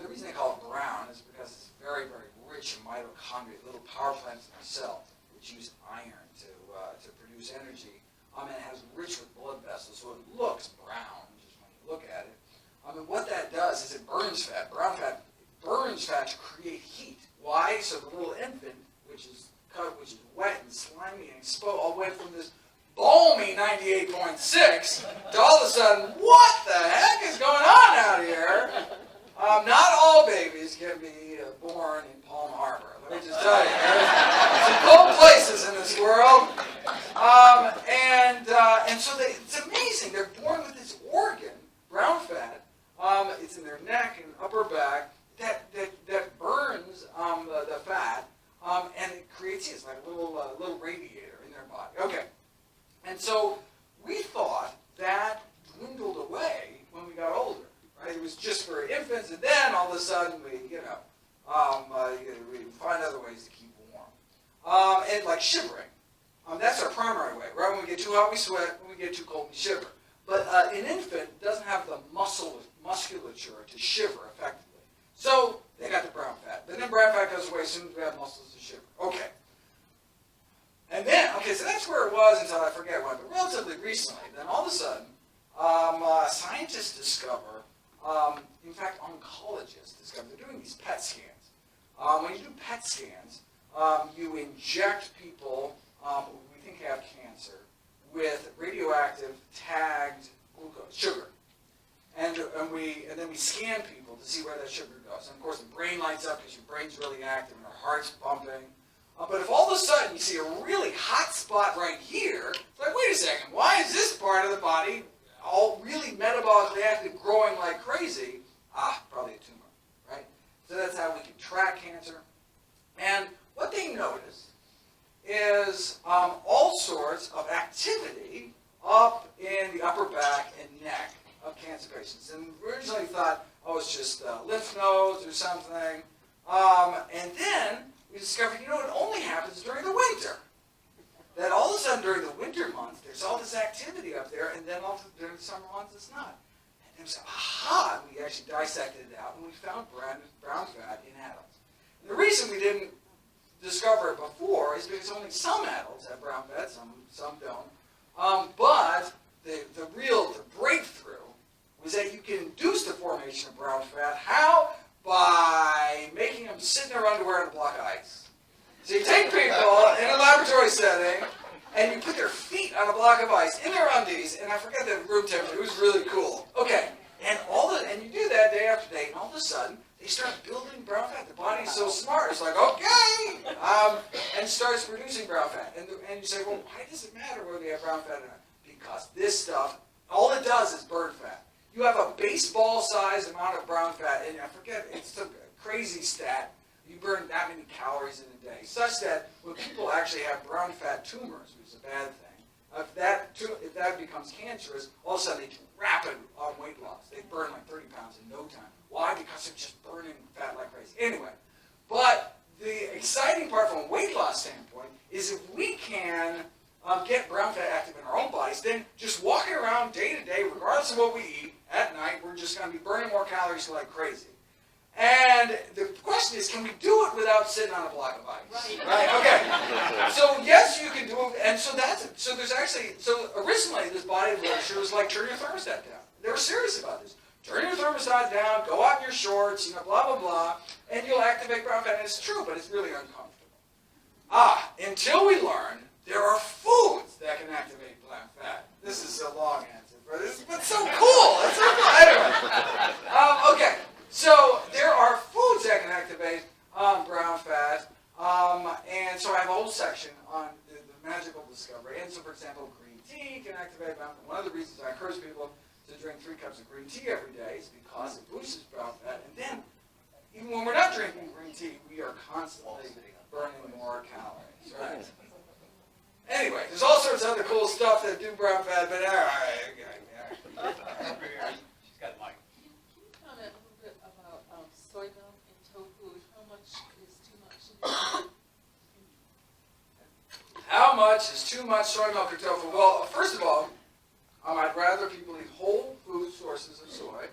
Speaker 2: The reason they call it brown is because it's very, very rich in mitochondria, little power plants in the cell, which use iron to produce energy. And it has rich with blood vessels, so it looks brown just when you look at it. And what that does is it burns fat. Brown fat burns fat to create heat. Why? So the little infant, which is wet and slimy and exposed, all went from this balmy 98.6 to all of a sudden, what the heck is going on out here? Not all babies can be born in Palm Harbor. Let me just tell you, there's some cold places in this world. And so it's amazing. They're born with this organ, brown fat. It's in their neck and upper back that burns the fat, and it creates heat. It's like a little radiator in their body. Okay, and so we thought that dwindled away when we got older, right? was just for infants, and then all of a sudden we find other ways to keep warm. And like shivering. That's our primary way, right? When we get too hot, we sweat. When we get too cold, we shiver. But an infant doesn't have the musculature to shiver effectively. So they got the brown fat. But then brown fat goes away as soon as we have muscles to shiver. Okay. And then, so that's where it was until I forget when. But relatively recently, then all of a sudden, scientists discover, in fact, oncologists discover, they're doing these PET scans. When you do PET scans, you inject people who we think have cancer with radioactive tagged glucose, sugar. And then we scan people to see where that sugar goes. And of course, the brain lights up because your brain's really active and your heart's pumping. But if all of a sudden you see a really hot spot right here, it's like, wait a second, why is this part of the body all really metabolically active, growing like crazy? Probably a tumor, right? So that's how we can track cancer. And what they noticed is all sorts of activity up in the upper back and neck of cancer patients. And we originally thought, it's just lymph nodes or something. And then we discovered, it only happens during the winter. That all of a sudden during the winter months, there's all this activity up there, and then during the summer months, it's not. And we said, aha! And we actually dissected it out, and we found brown fat in adults. And the reason we didn't discover it before is because only some adults have brown fat, some don't. But the breakthrough was that you can induce the formation of brown fat. How? By making them sit in their underwear on a block of ice. So you take people in a laboratory setting, and you put their feet on a block of ice in their undies, and I forget the room temperature. It was really cool. Okay, and you do that day after day, and all of a sudden they start building brown fat. The body's so smart. It's like, okay, and starts producing brown fat. And you say, well, why does it matter whether we have brown fat or not? Because this stuff, all it does is burn fat. You have a baseball-sized amount of brown fat, and I forget, it's a crazy stat. You burn that many calories in a day, such that when people actually have brown fat tumors, which is a bad thing, if that becomes cancerous, all of a sudden they do rapid weight loss. They burn like 30 pounds in no time. Why? Because they're just burning fat like crazy. Anyway, but the exciting part from a weight loss standpoint is if we can get brown fat active in our own bodies, then just walking around day to day, regardless of what we eat, at night, we're just going to be burning more calories like crazy. And the question is, can we do it without sitting on a block of ice? Right? Okay. So yes, you can do it. And so originally this body of literature was like, turn your thermostat down. They were serious about this. Turn your thermostat down, go out in your shorts, blah, blah, blah, and you'll activate brown fat. And it's true, but it's really uncomfortable. Until we learn there are foods that can activate brown fat. This is a long answer, but so cool. It's so cool. Anyway. Okay. So there are foods that can activate brown fat, and so I have a whole section on the magical discovery. And so, for example, green tea can activate brown fat. One of the reasons I encourage people to drink 3 cups of green tea every day is because it boosts brown fat. And then, even when we're not drinking green tea, we are constantly burning more calories. Right? Anyway, there's all sorts of other cool stuff that do brown fat, but all right.
Speaker 3: She's got a mic.
Speaker 5: Can you comment a little bit about soy milk and tofu? How much is too much?
Speaker 2: How much is too much soy milk or tofu? Well, first of all, I'd rather people eat whole food sources of soy.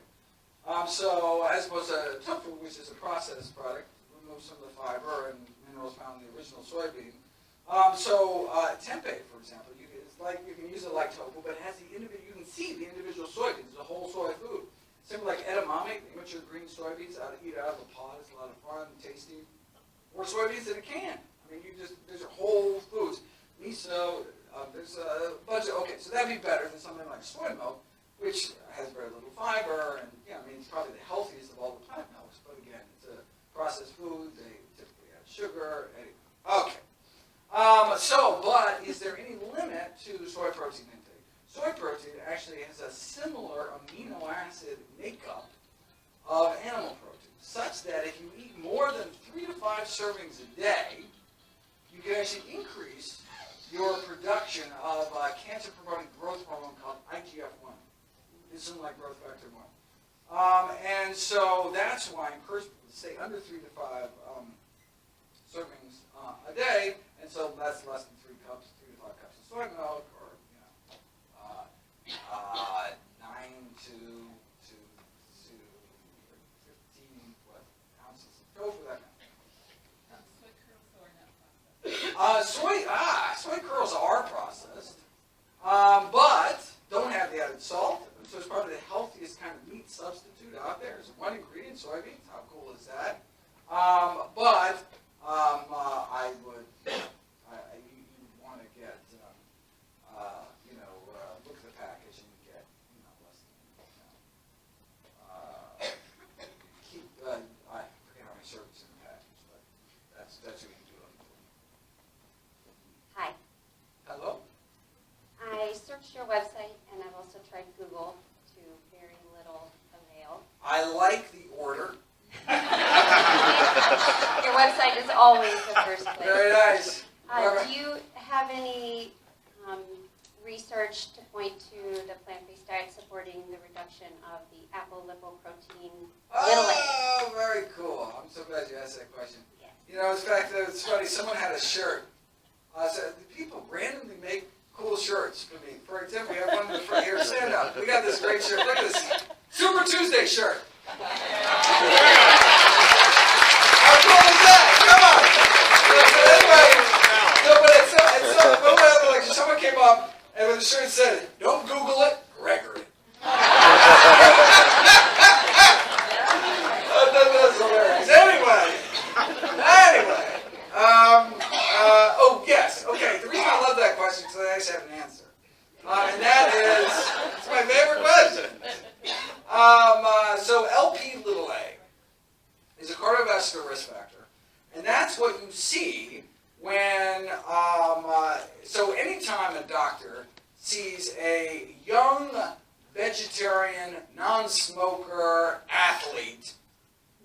Speaker 2: So as opposed to tofu, which is a processed product, remove some of the fiber and minerals found in the original soybean. Tempeh, for example, you can use it like tofu, but it has you can see the individual soybeans. It's a whole soy food. Something like edamame, immature green soybeans, eat out of a pod. It's a lot of fun, tasty. Or soybeans in a can. These are whole foods. Miso, there's a bunch of, so that'd be better than something like soy milk, which has very little fiber, and it's probably the healthiest of all the plant milks, but again, it's a processed food. They typically add sugar. Anyway. Okay. But is there any limit to soy protein intake? Soy protein actually has a similar amino acid makeup of animal protein, such that if you eat more than 3 to 5 servings a day, you can actually increase your production of cancer-promoting growth hormone called IGF-1. This is like growth factor 1. And so that's why I encourage people to stay under 3 to 5 servings a day, and so that's less than 3 to 5 cups of soy milk, or 9 to 15 ounces of tofu. That kind of
Speaker 5: Soy curls or not processed?
Speaker 2: soy curls are processed, but don't have the added salt. So it's probably the healthiest kind of meat substitute out there. It's one ingredient, soybeans. How cool is that? But I would, you want to get, look at the package and you get, less than, I forget how many servings in the package, but that's what you can do.
Speaker 6: Hi,
Speaker 2: Hello?
Speaker 6: I searched your website and I've also tried Google to very little avail.
Speaker 2: I like the order.
Speaker 6: Your website is always the first place.
Speaker 2: Very nice.
Speaker 6: Do you have any research to point to the plant-based diet supporting the reduction of the apolipoprotein little a?
Speaker 2: Oh, very cool. I'm so glad you asked that question.
Speaker 6: Yes.
Speaker 2: In fact, it's funny, someone had a shirt. So people randomly make cool shirts for me. For example, we have one in the front here. Stand up. We got this great shirt. Look at this. Super Tuesday shirt. How cool is that? Come on. Anyway, someone came up and with the shirt said, "Don't Google it, Gregory." That's hilarious. Anyway. Oh, yes. Okay, the reason I love that question is because I actually have an answer. And that is, it's my favorite question. So Lp(a) is a cardiovascular risk factor. And that's what you see when, so anytime a doctor sees a young, vegetarian, non-smoker athlete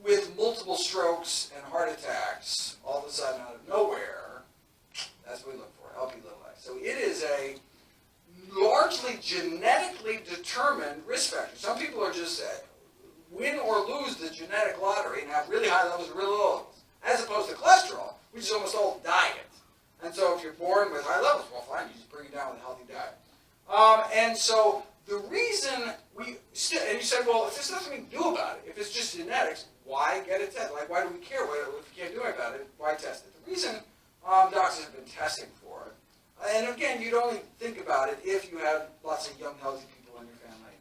Speaker 2: with multiple strokes and heart attacks all of a sudden out of nowhere, that's what we look for, Lp(a). So it is a largely genetically determined risk factor. Some people are just win or lose the genetic lottery and have really high levels or really low levels, as opposed to cholesterol, which is almost all diet. And so if you're born with high levels, well, fine, you just bring it down with a healthy diet. And so the reason and you said, well, if there's nothing we can do about it, if it's just genetics, why get it tested? Like, why do we care? If we can't do anything about it, why test it? The reason doctors have been testing for it, and again, you'd only think about it if you had lots of young, healthy people in your family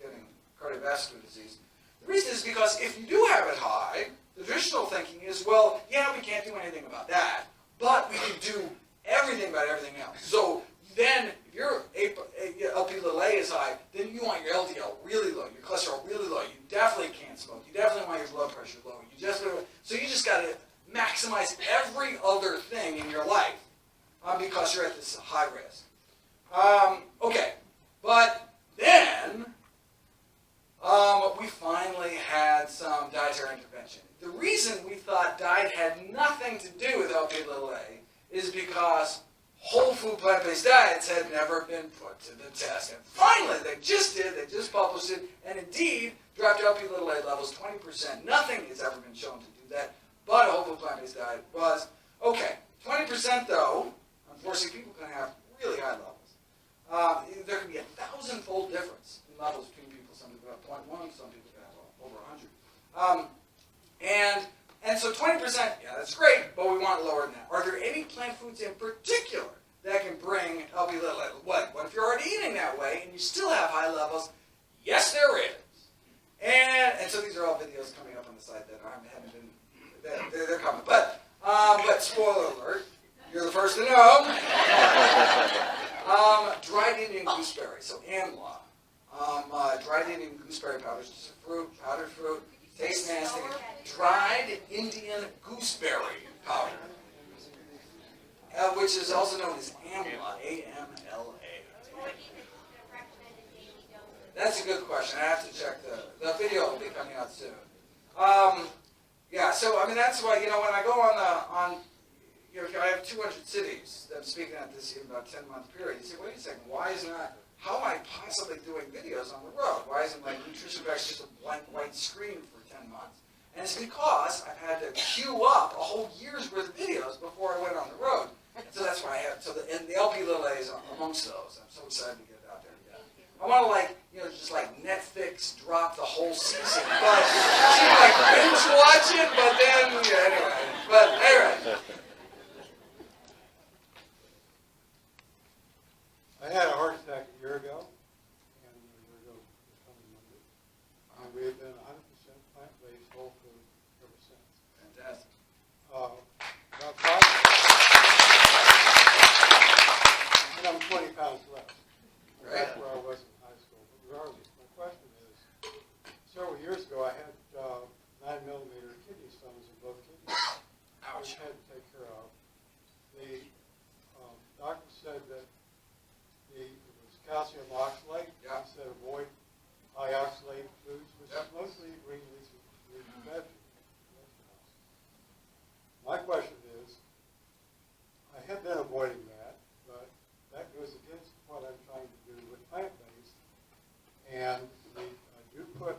Speaker 2: getting cardiovascular disease. The reason is because if you do have it high, the traditional thinking is, well, yeah, we can't do anything about that, but we can do everything about everything else. So then, if your Lp(a) is high, then you want your LDL really low, your cholesterol really low. You definitely can't smoke. You definitely want your blood pressure low. So you just got to maximize every other thing in your life because you're at this high risk. Okay, but then we finally had some dietary intervention. The reason we thought diet had nothing to do with Lp(a) is because whole food plant-based diets had never been put to the test. And finally, they just did. They just published it, and indeed dropped Lp(a) levels 20%. Nothing has ever been shown to do that, but a whole food plant-based diet was. Okay, 20% though, unfortunately, people can have really high levels. There can be 1,000-fold difference in levels between people. Some people have 0.1, some people can have over 100. And so 20%, yeah, that's great, but we want it lower than that. Are there any plant foods in particular that can bring Lp(a) level? What if you're already eating that way and you still have high levels? Yes, there is. And so these are all videos coming up on the site that haven't been, they're coming. But spoiler alert, you're the first to know. Dried Indian gooseberry, so AMLA. Dried Indian gooseberry powder, just a fruit, powdered fruit. Tastes nasty. Dried Indian gooseberry powder, which is also known as AMLA, A-M-L-A. That's a good question. I have to check the video will be coming out soon. Yeah, so I mean that's why when I go on I have 200 cities that I'm speaking at this in about a 10-month period. You say, wait a second, why is not how am I possibly doing videos on the road? Why isn't my nutrition facts just a blank white screen for 10 months? And it's because I've had to queue up a whole year's worth of videos before I went on the road. And so that's why I have, and the LP Little A is amongst those. I'm so excited to get it out there again. I want to just like Netflix drop the whole season, but like binge watch it, but then, anyway. But anyway.
Speaker 7: I had a heart attack a year ago, and a year ago this coming Monday. And we have been 100% plant-based whole food ever since.
Speaker 2: Fantastic.
Speaker 7: About 5, and I'm 20 pounds less.
Speaker 2: Right.
Speaker 7: That's where I was in high school. But regardless, my question is, several years ago I had 9mm kidney stones in both kidneys, which I had to take care of. The doctor said that it was calcium oxalate.
Speaker 2: Yeah.
Speaker 7: He said avoid high oxalate foods, which
Speaker 2: Yep.
Speaker 7: is mostly green leafy vegetables. My question is, I have been avoiding that, but that goes against what I'm trying to do with plant-based. And I do put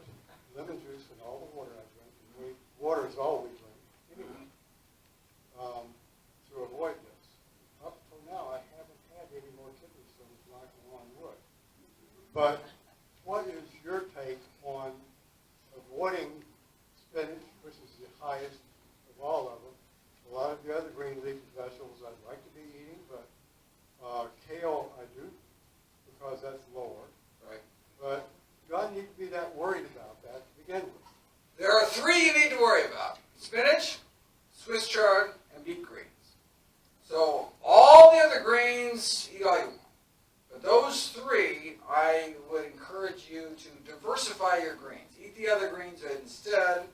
Speaker 7: lemon juice in all the water I drink. And water is all we drink anyway, to avoid this. Up till now, I haven't had any more kidney stones, knocking on wood. But what is your take on avoiding spinach, which is the highest of all of them? A lot of the other green leafy vegetables I'd like to be eating, but kale I do, because that's lower.
Speaker 2: Right.
Speaker 7: But do I need to be that worried about that to begin with?
Speaker 2: There are 3 you need to worry about: spinach, Swiss chard, and beet greens. So all the other greens, eat all you want. But those 3, I would encourage you to diversify your greens. Eat the other greens instead.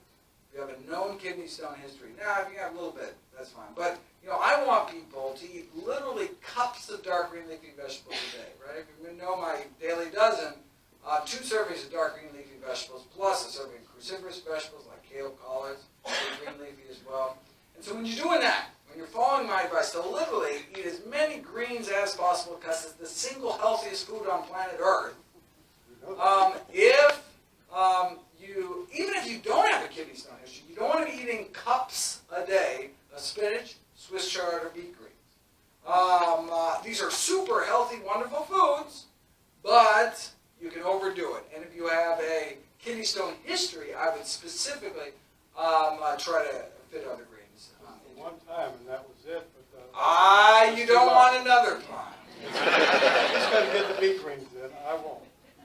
Speaker 2: If you have a known kidney stone history, now if you have a little bit, that's fine. But I want people to eat literally cups of dark green leafy vegetables a day, right? If you know my daily dozen, 2 servings of dark green leafy vegetables plus a serving of cruciferous vegetables like kale, collards, green leafy as well. And so when you're doing that, when you're following my advice to literally eat as many greens as possible, because it's the single healthiest food on planet Earth, even if you don't have a kidney stone issue, you don't want to be eating cups a day of spinach, Swiss chard, or beet greens. These are super healthy, wonderful foods, but you can overdo it. And if you have a kidney stone history, I would specifically try to fit other greens.
Speaker 7: One time, and that was it. But
Speaker 2: you don't want another time.
Speaker 7: just got to get the beet greens in. I won't.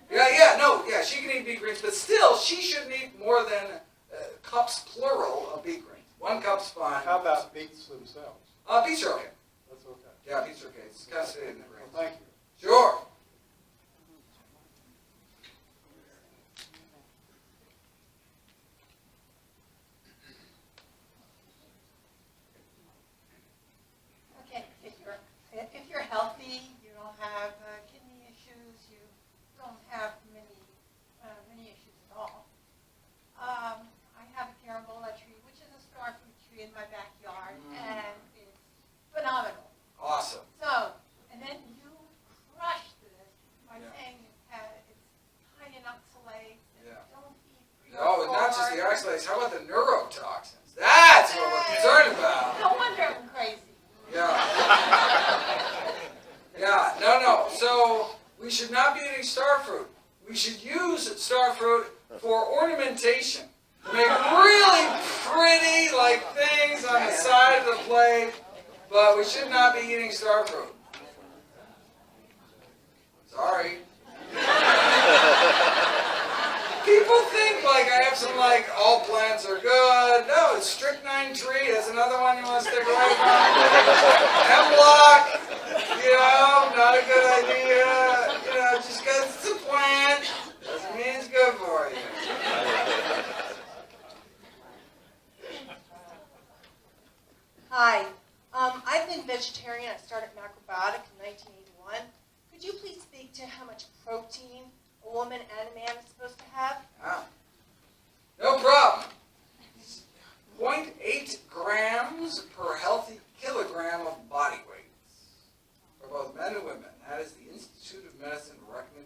Speaker 2: Yeah, she can eat beet greens, but still, she shouldn't eat more than cups plural of beet greens. 1 cup's fine.
Speaker 7: How about beets themselves?
Speaker 2: Beets are okay.
Speaker 7: That's okay.
Speaker 2: Yeah, beets are okay. It's kind of staying in the greens.
Speaker 7: Well, thank you.
Speaker 2: Sure.
Speaker 8: Okay, if you're healthy, you don't have kidney issues, you don't have many issues at all. I have a carambola tree, which is a star fruit tree in my backyard, and it's phenomenal.
Speaker 2: Awesome.
Speaker 8: So, and then you crush this by
Speaker 2: Yeah.
Speaker 8: saying it's high in oxalates, and
Speaker 2: Yeah.
Speaker 8: don't eat
Speaker 2: No, not just the oxalates. How about the neurotoxins? That's what we're concerned about.
Speaker 8: No wonder I'm crazy.
Speaker 2: No. So we should not be eating star fruit. We should use star fruit for ornamentation. To make really pretty things on the side of the plate, but we should not be eating star fruit. Sorry. People think I have some all plants are good. No, it's strychnine tree. That's another one you want to stick away from. Hemlock, not a good idea. Just because it's a plant doesn't mean it's good for you.
Speaker 9: Hi, I've been vegetarian. I started Macrobiotic in 1981. Could you please speak to how much protein a woman and a man is supposed to have?
Speaker 2: No problem. 0.8 grams per healthy kilogram of body weight for both men and women. That is the Institute of Medicine recommendation.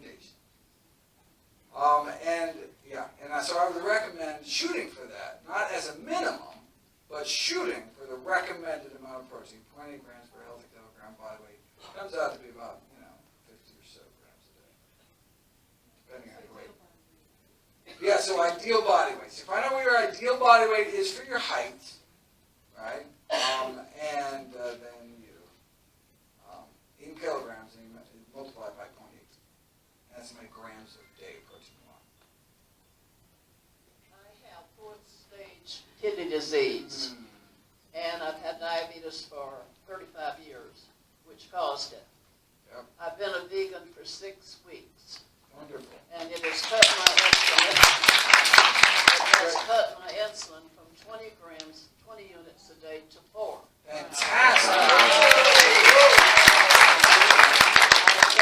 Speaker 2: protein, 20 grams per healthy kilogram body weight. Comes out to be about, 50 or so grams a day, depending on your weight. Yeah, so ideal body weight. So if I know what your ideal body weight is for your height, right, and then you, in kilograms, and you multiply it by 0.8. That's how many grams a day of protein you want.
Speaker 10: I have fourth stage kidney disease, and I've had diabetes for 35 years, which caused it.
Speaker 2: Yep.
Speaker 10: I've been a vegan for 6 weeks,
Speaker 2: Wonderful.
Speaker 10: and it has cut my insulin. It has cut my insulin from 20 grams, 20 units a day to 4.
Speaker 2: Fantastic.
Speaker 10: I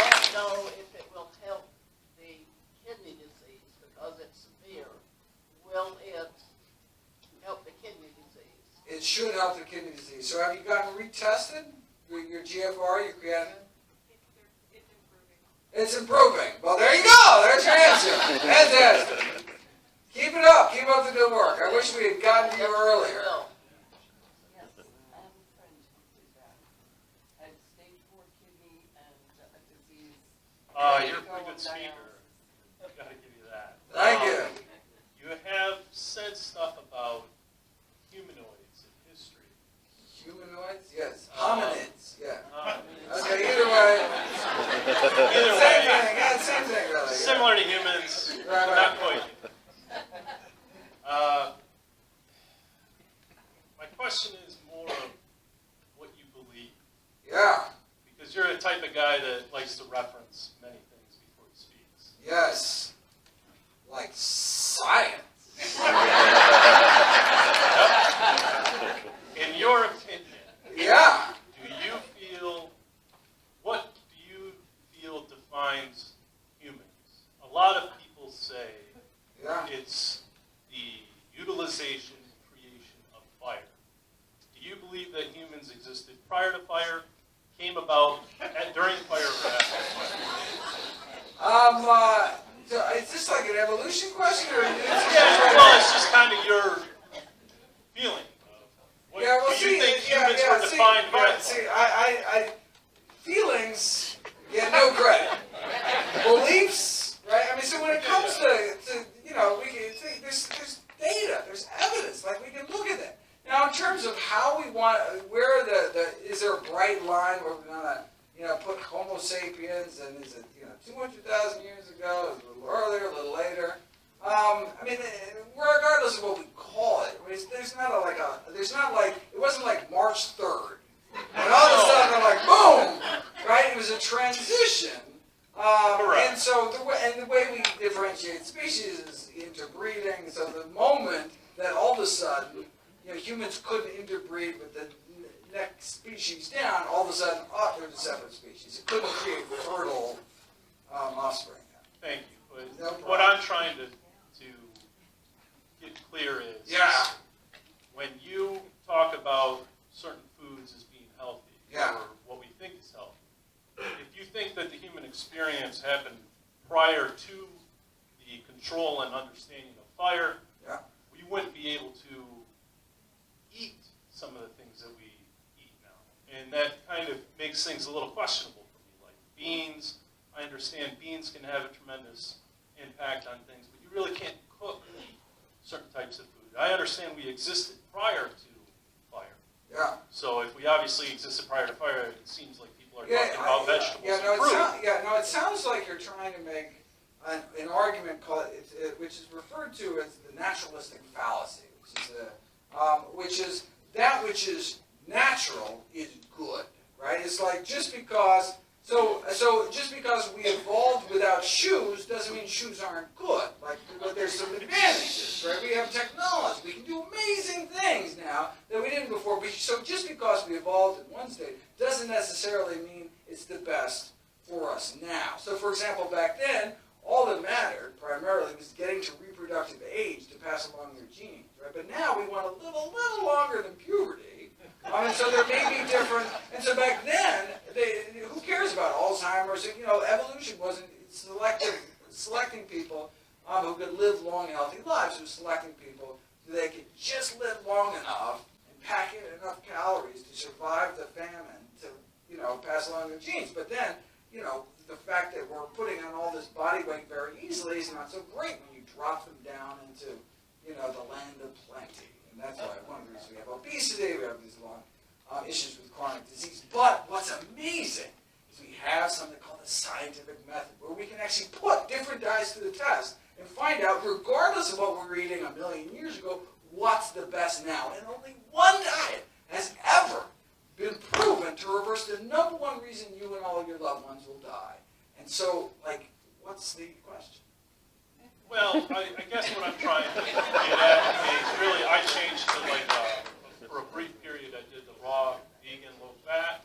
Speaker 10: don't know if it will help the kidney disease because it's severe. Will it help the kidney disease?
Speaker 2: It should help the kidney disease. So have you gotten retested? Your GFR, your creatinine? It's improving. Well, there you go. There's your answer. Fantastic. Keep it up. Keep up the good work. I wish we had gotten to you earlier.
Speaker 10: Will.
Speaker 5: Yes, I have a friend who did that. Had stage 4 kidney and a disease.
Speaker 3: You're a pretty good speaker. I've got to give you that.
Speaker 2: Thank you.
Speaker 3: You have said stuff about humanoids in history.
Speaker 2: Humanoids? Yes. Hominids? Yeah.
Speaker 3: Uh,
Speaker 2: Okay, either way.
Speaker 3: Either
Speaker 2: Same
Speaker 3: way,
Speaker 2: thing. Yeah, same thing, really.
Speaker 3: similar to humans,
Speaker 2: Right,
Speaker 3: but
Speaker 2: right.
Speaker 3: not quite. My question is more of what you believe,
Speaker 2: Yeah.
Speaker 3: because you're the type of guy that likes to reference many things before he speaks.
Speaker 2: Yes. Like science.
Speaker 3: In your opinion,
Speaker 2: Yeah.
Speaker 3: what do you feel defines humans? A lot of people say
Speaker 2: Yeah.
Speaker 3: it's the utilization and creation of fire. Do you believe that humans existed prior to fire, came about during fire, or after fire?
Speaker 2: So is this like an evolution question, or?
Speaker 3: Yeah, well, it's just kind of your feeling. What,
Speaker 2: Yeah, well,
Speaker 3: do you
Speaker 2: see,
Speaker 3: think humans were
Speaker 2: see,
Speaker 3: defined
Speaker 2: but
Speaker 3: by
Speaker 2: see, feelings get no credit. Beliefs, right? I mean, so when it comes to we can think there's data, there's evidence, like we can look at that. Now, in terms of how we want, where is there a bright line where we're gonna, put Homo sapiens, and is it, 200,000 years ago, is it a little earlier, a little later? I mean, regardless of what we call it, I mean, it wasn't like March 3rd. And all of a sudden, they're like, boom, right? It was a transition.
Speaker 3: Correct.
Speaker 2: And so the way we differentiate species is interbreeding. So the moment that all of a sudden, humans couldn't interbreed with the next species down, all of a sudden, there's a separate species. It couldn't create fertile offspring.
Speaker 3: Thank you. But
Speaker 2: No problem.
Speaker 3: what I'm trying to get clear is,
Speaker 2: Yeah.
Speaker 3: when you talk about certain foods as being healthy,
Speaker 2: Yeah.
Speaker 3: or what we think is healthy, if you think that the human experience happened prior to the control and understanding of fire,
Speaker 2: Yeah.
Speaker 3: we wouldn't be able to eat some of the things that we eat now. And that kind of makes things a little questionable for me. Like beans, I understand beans can have a tremendous impact on things, but you really can't cook certain types of food. I understand we existed prior to fire.
Speaker 2: Yeah.
Speaker 3: So if we obviously existed prior to fire, it seems like people are
Speaker 2: Yeah,
Speaker 3: talking about vegetables
Speaker 2: yeah,
Speaker 3: and
Speaker 2: no,
Speaker 3: fruit.
Speaker 2: it sounds like you're trying to make an argument which is referred to as the naturalistic fallacy, which is that which is natural is good, right? It's like just because we evolved without shoes doesn't mean shoes aren't good. Like, but there's some advantages, right? We have technology. We can do amazing things now that we didn't before. So just because we evolved in one state doesn't necessarily mean it's the best for us now. So, for example, back then, all that mattered primarily was getting to reproductive age to pass along your genes, right? But now we want to live a little longer than puberty. And so there may be different. And so back then, who cares about Alzheimer's? Evolution wasn't selecting people who could live long, healthy lives. It was selecting people so they could just live long enough and pack in enough calories to survive the famine to, pass along their genes. But then, the fact that we're putting on all this body weight very easily is not so great when you drop them down into, the land of plenty. And that's why one of the reasons we have obesity, we have these long issues with chronic disease. But what's amazing is we have something called the scientific method, where we can actually put different diets to the test and find out, regardless of what we were eating a million years ago, what's the best now. And only one diet has ever been proven to reverse the number one reason you and all of your loved ones will die. And so, what's the question?
Speaker 3: Well, I guess what I'm trying to get at is really I changed to for a brief period I did the raw, vegan, low fat,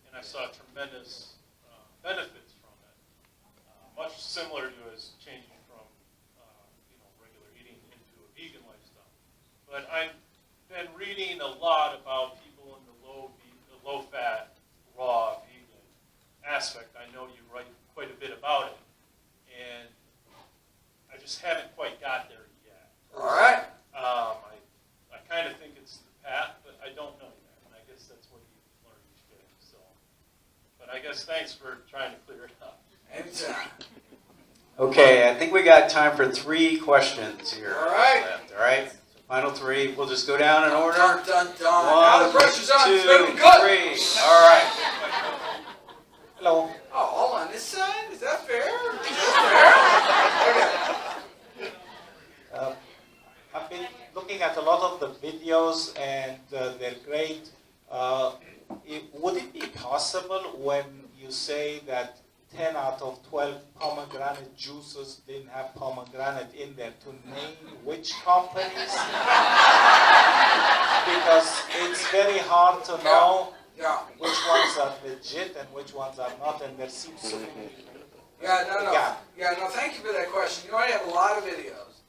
Speaker 3: and I saw tremendous benefits from it. Much similar to as changing from regular eating into a vegan lifestyle. But I've been reading a lot about people in the low fat, raw, vegan aspect. I know you write quite a bit about it, and I just haven't quite got there yet.
Speaker 2: All right.
Speaker 3: I kind of think it's the path, but I don't know yet, and I guess that's what you learn each day. So, but I guess thanks for trying to clear it up.
Speaker 2: Anytime.
Speaker 11: Okay, I think we got time for 3 questions here.
Speaker 2: All right.
Speaker 11: Left, all right? Final 3. We'll just go down in order.
Speaker 2: Dun, dun, dun.
Speaker 11: 1,
Speaker 2: Now the pressure's on.
Speaker 11: 2,
Speaker 2: It's gonna be good.
Speaker 11: 3. All right. Hello.
Speaker 2: Oh, all on this side? Is that fair? Is that fair? Okay.
Speaker 12: I've been looking at a lot of the videos, and they're great. Would it be possible when you say that 10 out of 12 pomegranate juices didn't have pomegranate in there to name which companies? Because it's very hard to know which ones are legit and which ones are not, and there seems to be
Speaker 2: no, thank you for that question. I have a lot of videos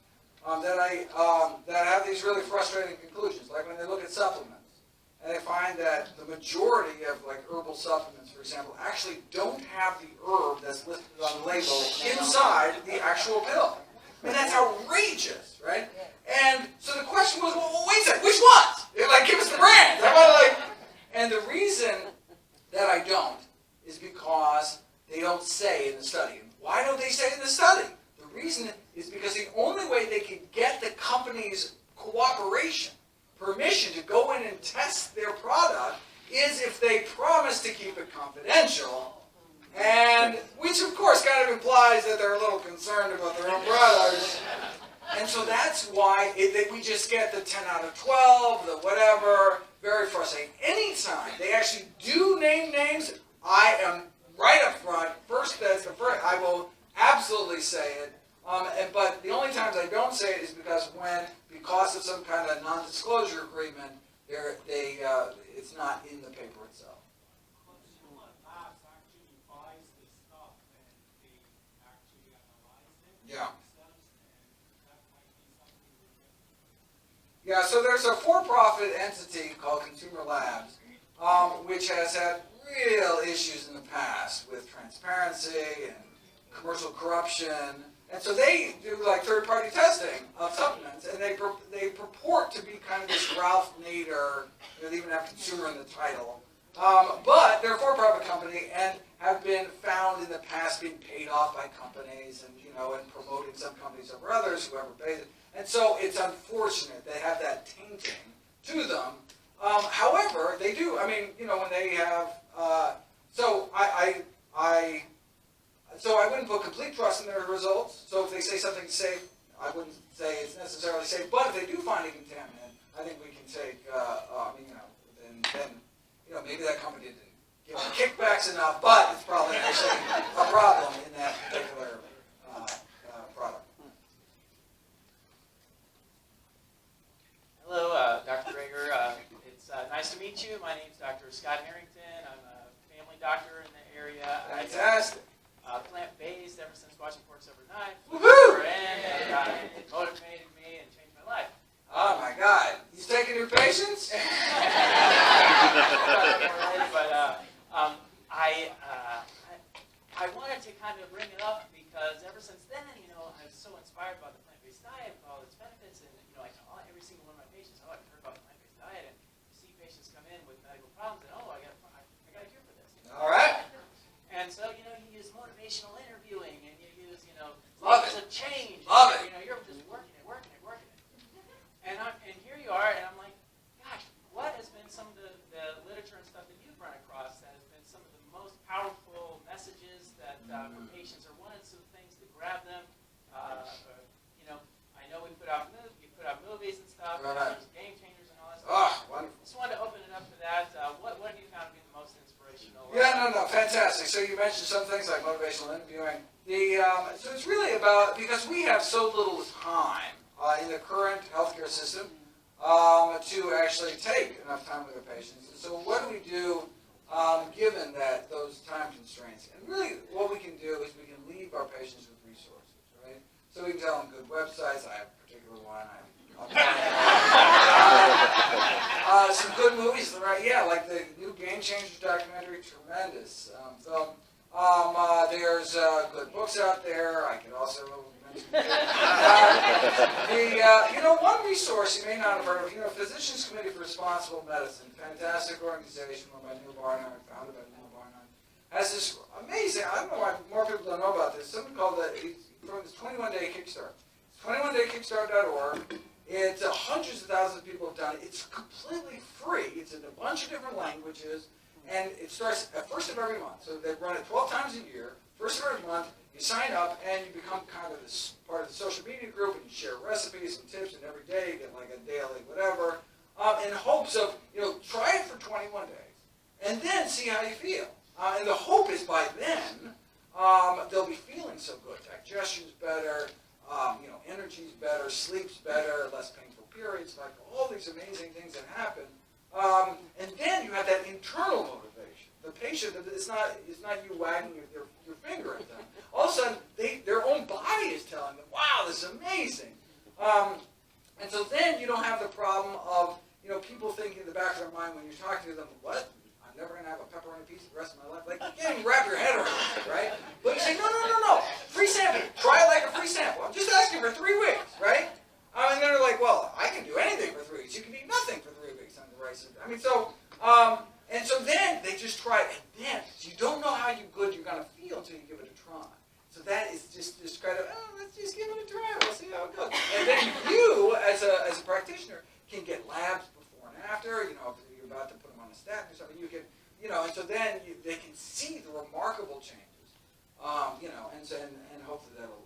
Speaker 2: that have these really frustrating conclusions, like when they look at supplements, and they find that the majority of herbal supplements, for example, actually don't have the herb that's listed on the label inside the actual pill. I mean, that's outrageous, right? And so the question was, well, wait a second, which ones? Give us the brands. And the reason that I don't is because they don't say in the study. Why don't they say in the study? The reason is because the only way they can get the company's cooperation, permission to go in and test their product, is if they promise to keep it confidential, and which of course kind of implies that they're a little concerned about their own products. And so that's why we just get the 10 out of 12, the whatever, very frustrating. Anytime they actually do name names, I am right up front. I will absolutely say it. But the only times I don't say it is because of some kind of non-disclosure agreement, it's not in the paper itself.
Speaker 13: Consumer Labs actually buys the stuff and they actually analyze it
Speaker 2: Yeah.
Speaker 13: themselves, and that might be something we're missing.
Speaker 2: Yeah, so there's a for-profit entity called Consumer Labs, which has had real issues in the past with transparency and commercial corruption. And so they do third-party testing of supplements, and they purport to be kind of this Ralph Nader, they even have consumer in the title. But they're a for-profit company and have been found in the past being paid off by companies and promoting some companies over others, whoever pays it. And so it's unfortunate they have that tainting to them. However, they do. I mean, when they have. So I wouldn't put complete trust in their results. So if they say something safe, I wouldn't say it's necessarily safe. But if they do find a contaminant, I think we can take. Then maybe that company didn't give them kickbacks enough, but it's probably actually a problem in that particular product.
Speaker 14: Hello, Dr. Greger. It's nice to meet you. My name's Dr. Scott Harrington. I'm a family doctor in the area.
Speaker 2: Fantastic.
Speaker 14: Plant-based ever since watching Forks Over Knives.
Speaker 2: Woohoo!
Speaker 14: And it motivated me and changed my life.
Speaker 2: Oh my God! He's taking your patients?
Speaker 14: I wanted to kind of bring it up because ever since then, I was so inspired by the plant-based diet, with all its benefits, and I tell every single one of my patients, I've heard about the plant-based diet, and you see for patients are wanting some things to grab them. You know, I know we put out movies and stuff,
Speaker 2: Right.
Speaker 14: there's Game Changers and all that stuff.
Speaker 2: Ah, wonderful.
Speaker 14: Just wanted to open it up to that. What have you found to be the most inspirational?
Speaker 2: Yeah, no, fantastic. So you mentioned some things like motivational interviewing. So it's really about, because we have so little time in the current healthcare system to actually take enough time with our patients. And so what do we do given that those time constraints? And really what we can do is we can leave our patients with resources, right? So we can tell them good websites. I have a particular one. Some good movies, right? Yeah, like the new Game Changers documentary, tremendous film. There's good books out there. I could also mention. One resource you may not have heard of, Physicians Committee for Responsible Medicine, fantastic organization run by Neil Barnard, founded by Neil Barnard, has this amazing. I don't know why more people don't know about this. Something called from this 21-day Kickstart. It's 21daykickstart.org. It's hundreds of thousands of people have done it. It's completely free. It's in a bunch of different languages, and it starts at first of every month. So they run it 12 times a year. First of every month, you sign up, and you become kind of this part of the social media group, and you share recipes and tips, and every day you get like a daily whatever, in hopes of, try it for 21 days, and then see how you feel. And the hope is by then, they'll be feeling so good. Digestion's better. Energy's better, sleep's better, less painful periods, like all these amazing things that happen. And then you have that internal motivation. The patient, it's not you wagging your finger at them. All of a sudden, their own body is telling them, wow, this is amazing. And so then you don't have the problem of, people thinking in the back of their mind when you're talking to them, what? I'm never going to have a pepperoni pizza the rest of my life. Like, you can't even wrap your head around it, right? But you say, no. Free sampling. Try it like a free sample. I'm just asking for 3 weeks, right? And then they're like, well, I can do anything for 3 weeks. You can eat nothing for 3 weeks on the rice. And so then they just try it. And then you don't know how good you're going to feel until you give it a try. So that is just kind of, let's just give it a try. We'll see how it goes. And then you, as a practitioner, can get labs before and after. If you're about to put them on a statin or something, you can, and so then they can see the remarkable changes. And hopefully that'll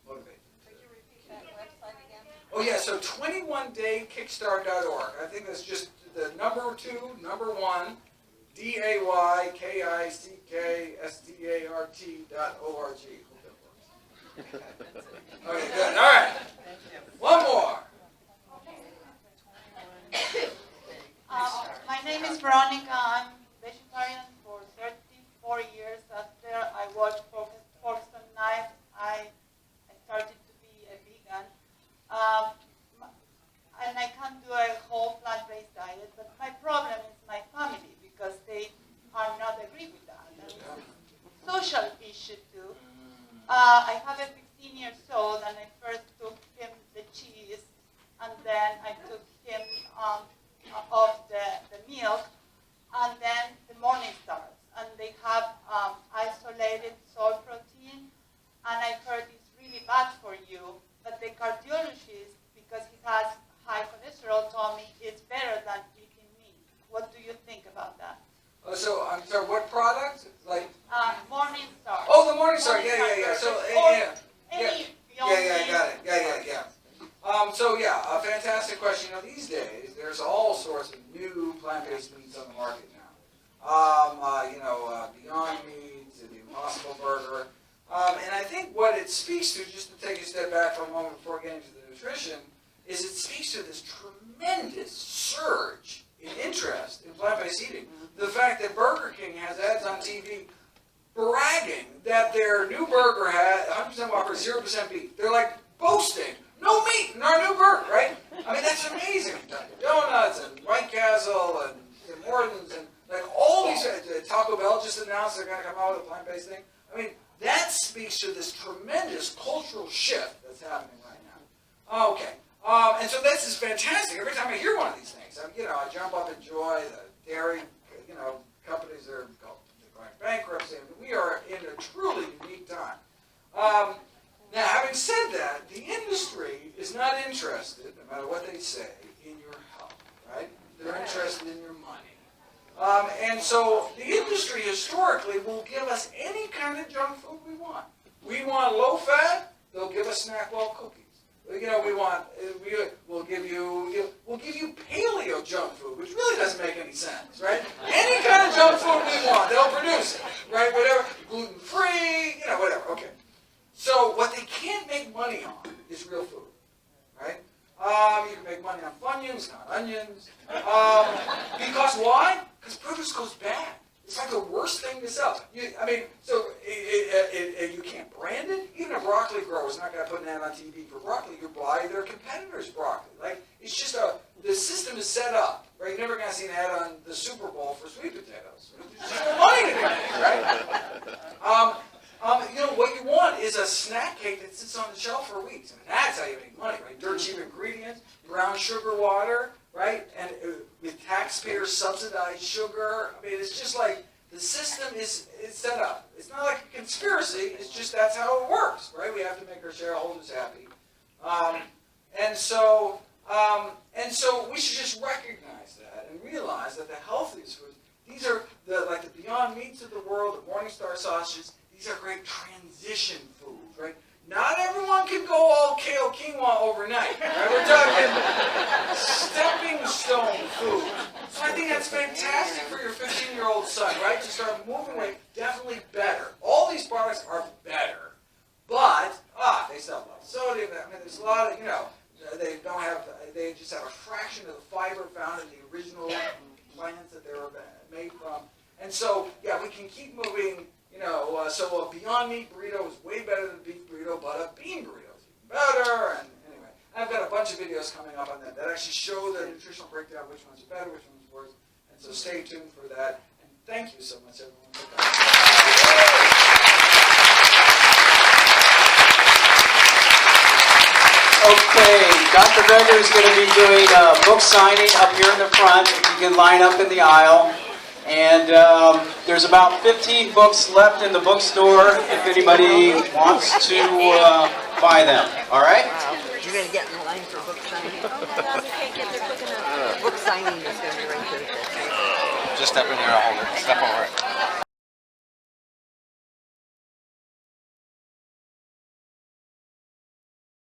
Speaker 2: motivate them.
Speaker 5: Could you repeat that website again?
Speaker 2: Oh yeah, so 21daykickstart.org. I think that's just the number 1, DAYKICKSTART.org. Hope that works. Okay, good. All right. One more.
Speaker 8: My name is Veronica. I'm vegetarian for 34 years. After I watched Forks and Knives, I started to be a vegan. And I can't do a whole plant-based diet, but my problem is my family because they are not agree with that. And it's a social issue too. I have a 15 years old and I first took him the cheese and then I took him off the milk and then the morning starts. And they have isolated soy protein and I heard it's really bad for you, but the cardiologist, because he has high cholesterol, told me it's better than eating meat. What do you think about that?
Speaker 2: Oh, so I'm sorry. What product? Like
Speaker 8: Morning Star.
Speaker 2: Oh, the Morning Star. Yeah. So yeah. Got it. Yeah. A fantastic question. These days there's all sorts of new plant-based meats on the market now. Beyond Meat, the Impossible Burger, and I think what it speaks to, just to take a step back for a moment before getting to the nutrition, is it speaks to this tremendous surge in interest in plant-based eating. The fact that Burger King has ads on TV bragging that their new burger had 100% Whopper, 0% beef. They're like boasting, no meat in our new burger, right? I mean, that's amazing. Dunkin' Donuts and White Castle and Tim Hortons and like all these, Taco Bell just announced they're going to come out with a plant-based thing. I mean, that speaks to this tremendous cultural shift that's happening right now. Okay. And so this is fantastic. Every time I hear one of these things, I jump up in joy. The dairy, companies are going bankruptcy. I mean, we are in a truly unique time. Now, having said that, the industry is not interested, no matter what they say, in your health, right? They're interested in your money. And so the industry historically will give us any kind of junk food we want. We want low fat, they'll give us Snackwell cookies. You know, we'll give you paleo junk food, which really doesn't make any sense, right? Any kind of junk food we want, they'll produce it, right? Whatever, gluten-free, you know, whatever. Okay. So what they can't make money on is real food, right? You can make money on Funyuns, not onions. Because why? Because produce goes bad. It's like the worst thing to sell. You can't brand it. Even a broccoli grower is not going to put an ad on TV for broccoli. You buy their competitors' broccoli. Like, it's just the system is set up, right? You're never going to see an ad on the Super Bowl for sweet potatoes. There's just no money to be made, right? You know, what you want is a snack cake that sits on the shelf for weeks. I mean, that's how you make money, right? Dirt cheap ingredients, brown sugar water, right? And with taxpayer subsidized sugar. I mean, it's just like the system is set up. It's not like a conspiracy. It's just that's how it works, right? We have to make our shareholders happy. And so we should just recognize that and realize that the healthiest foods, these are like the Beyond Meats of the world, the Morningstar sausages. These are great transition foods, right? Not everyone can go all kale quinoa overnight, right? We're talking stepping stone food. So I think that's fantastic for your 15-year-old son, right? To start moving weight, definitely better. All these products are better, but they still have sodium. I mean, there's a lot of, you know, they just have a fraction of the fiber found in the original plants that they were made from. And so, yeah, we can keep moving. You know, so a Beyond Meat burrito is way better than a beef burrito, but a bean burrito is even better. And anyway, I've got a bunch of videos coming up on that actually show the nutritional breakdown, which ones are better, which ones are worse. And so stay tuned for that. And thank you so much, everyone, for coming.
Speaker 11: Okay, Dr. Greger is going to be doing a book signing up here in the front. If you can line up in the aisle. And there's about 15 books left in the bookstore if anybody wants to buy them. All right?
Speaker 5: You're going to get in line for book signing? Can't get there quick enough. Book signing is going to be right there.
Speaker 15: Just step in here, I'll hold it. Step over it.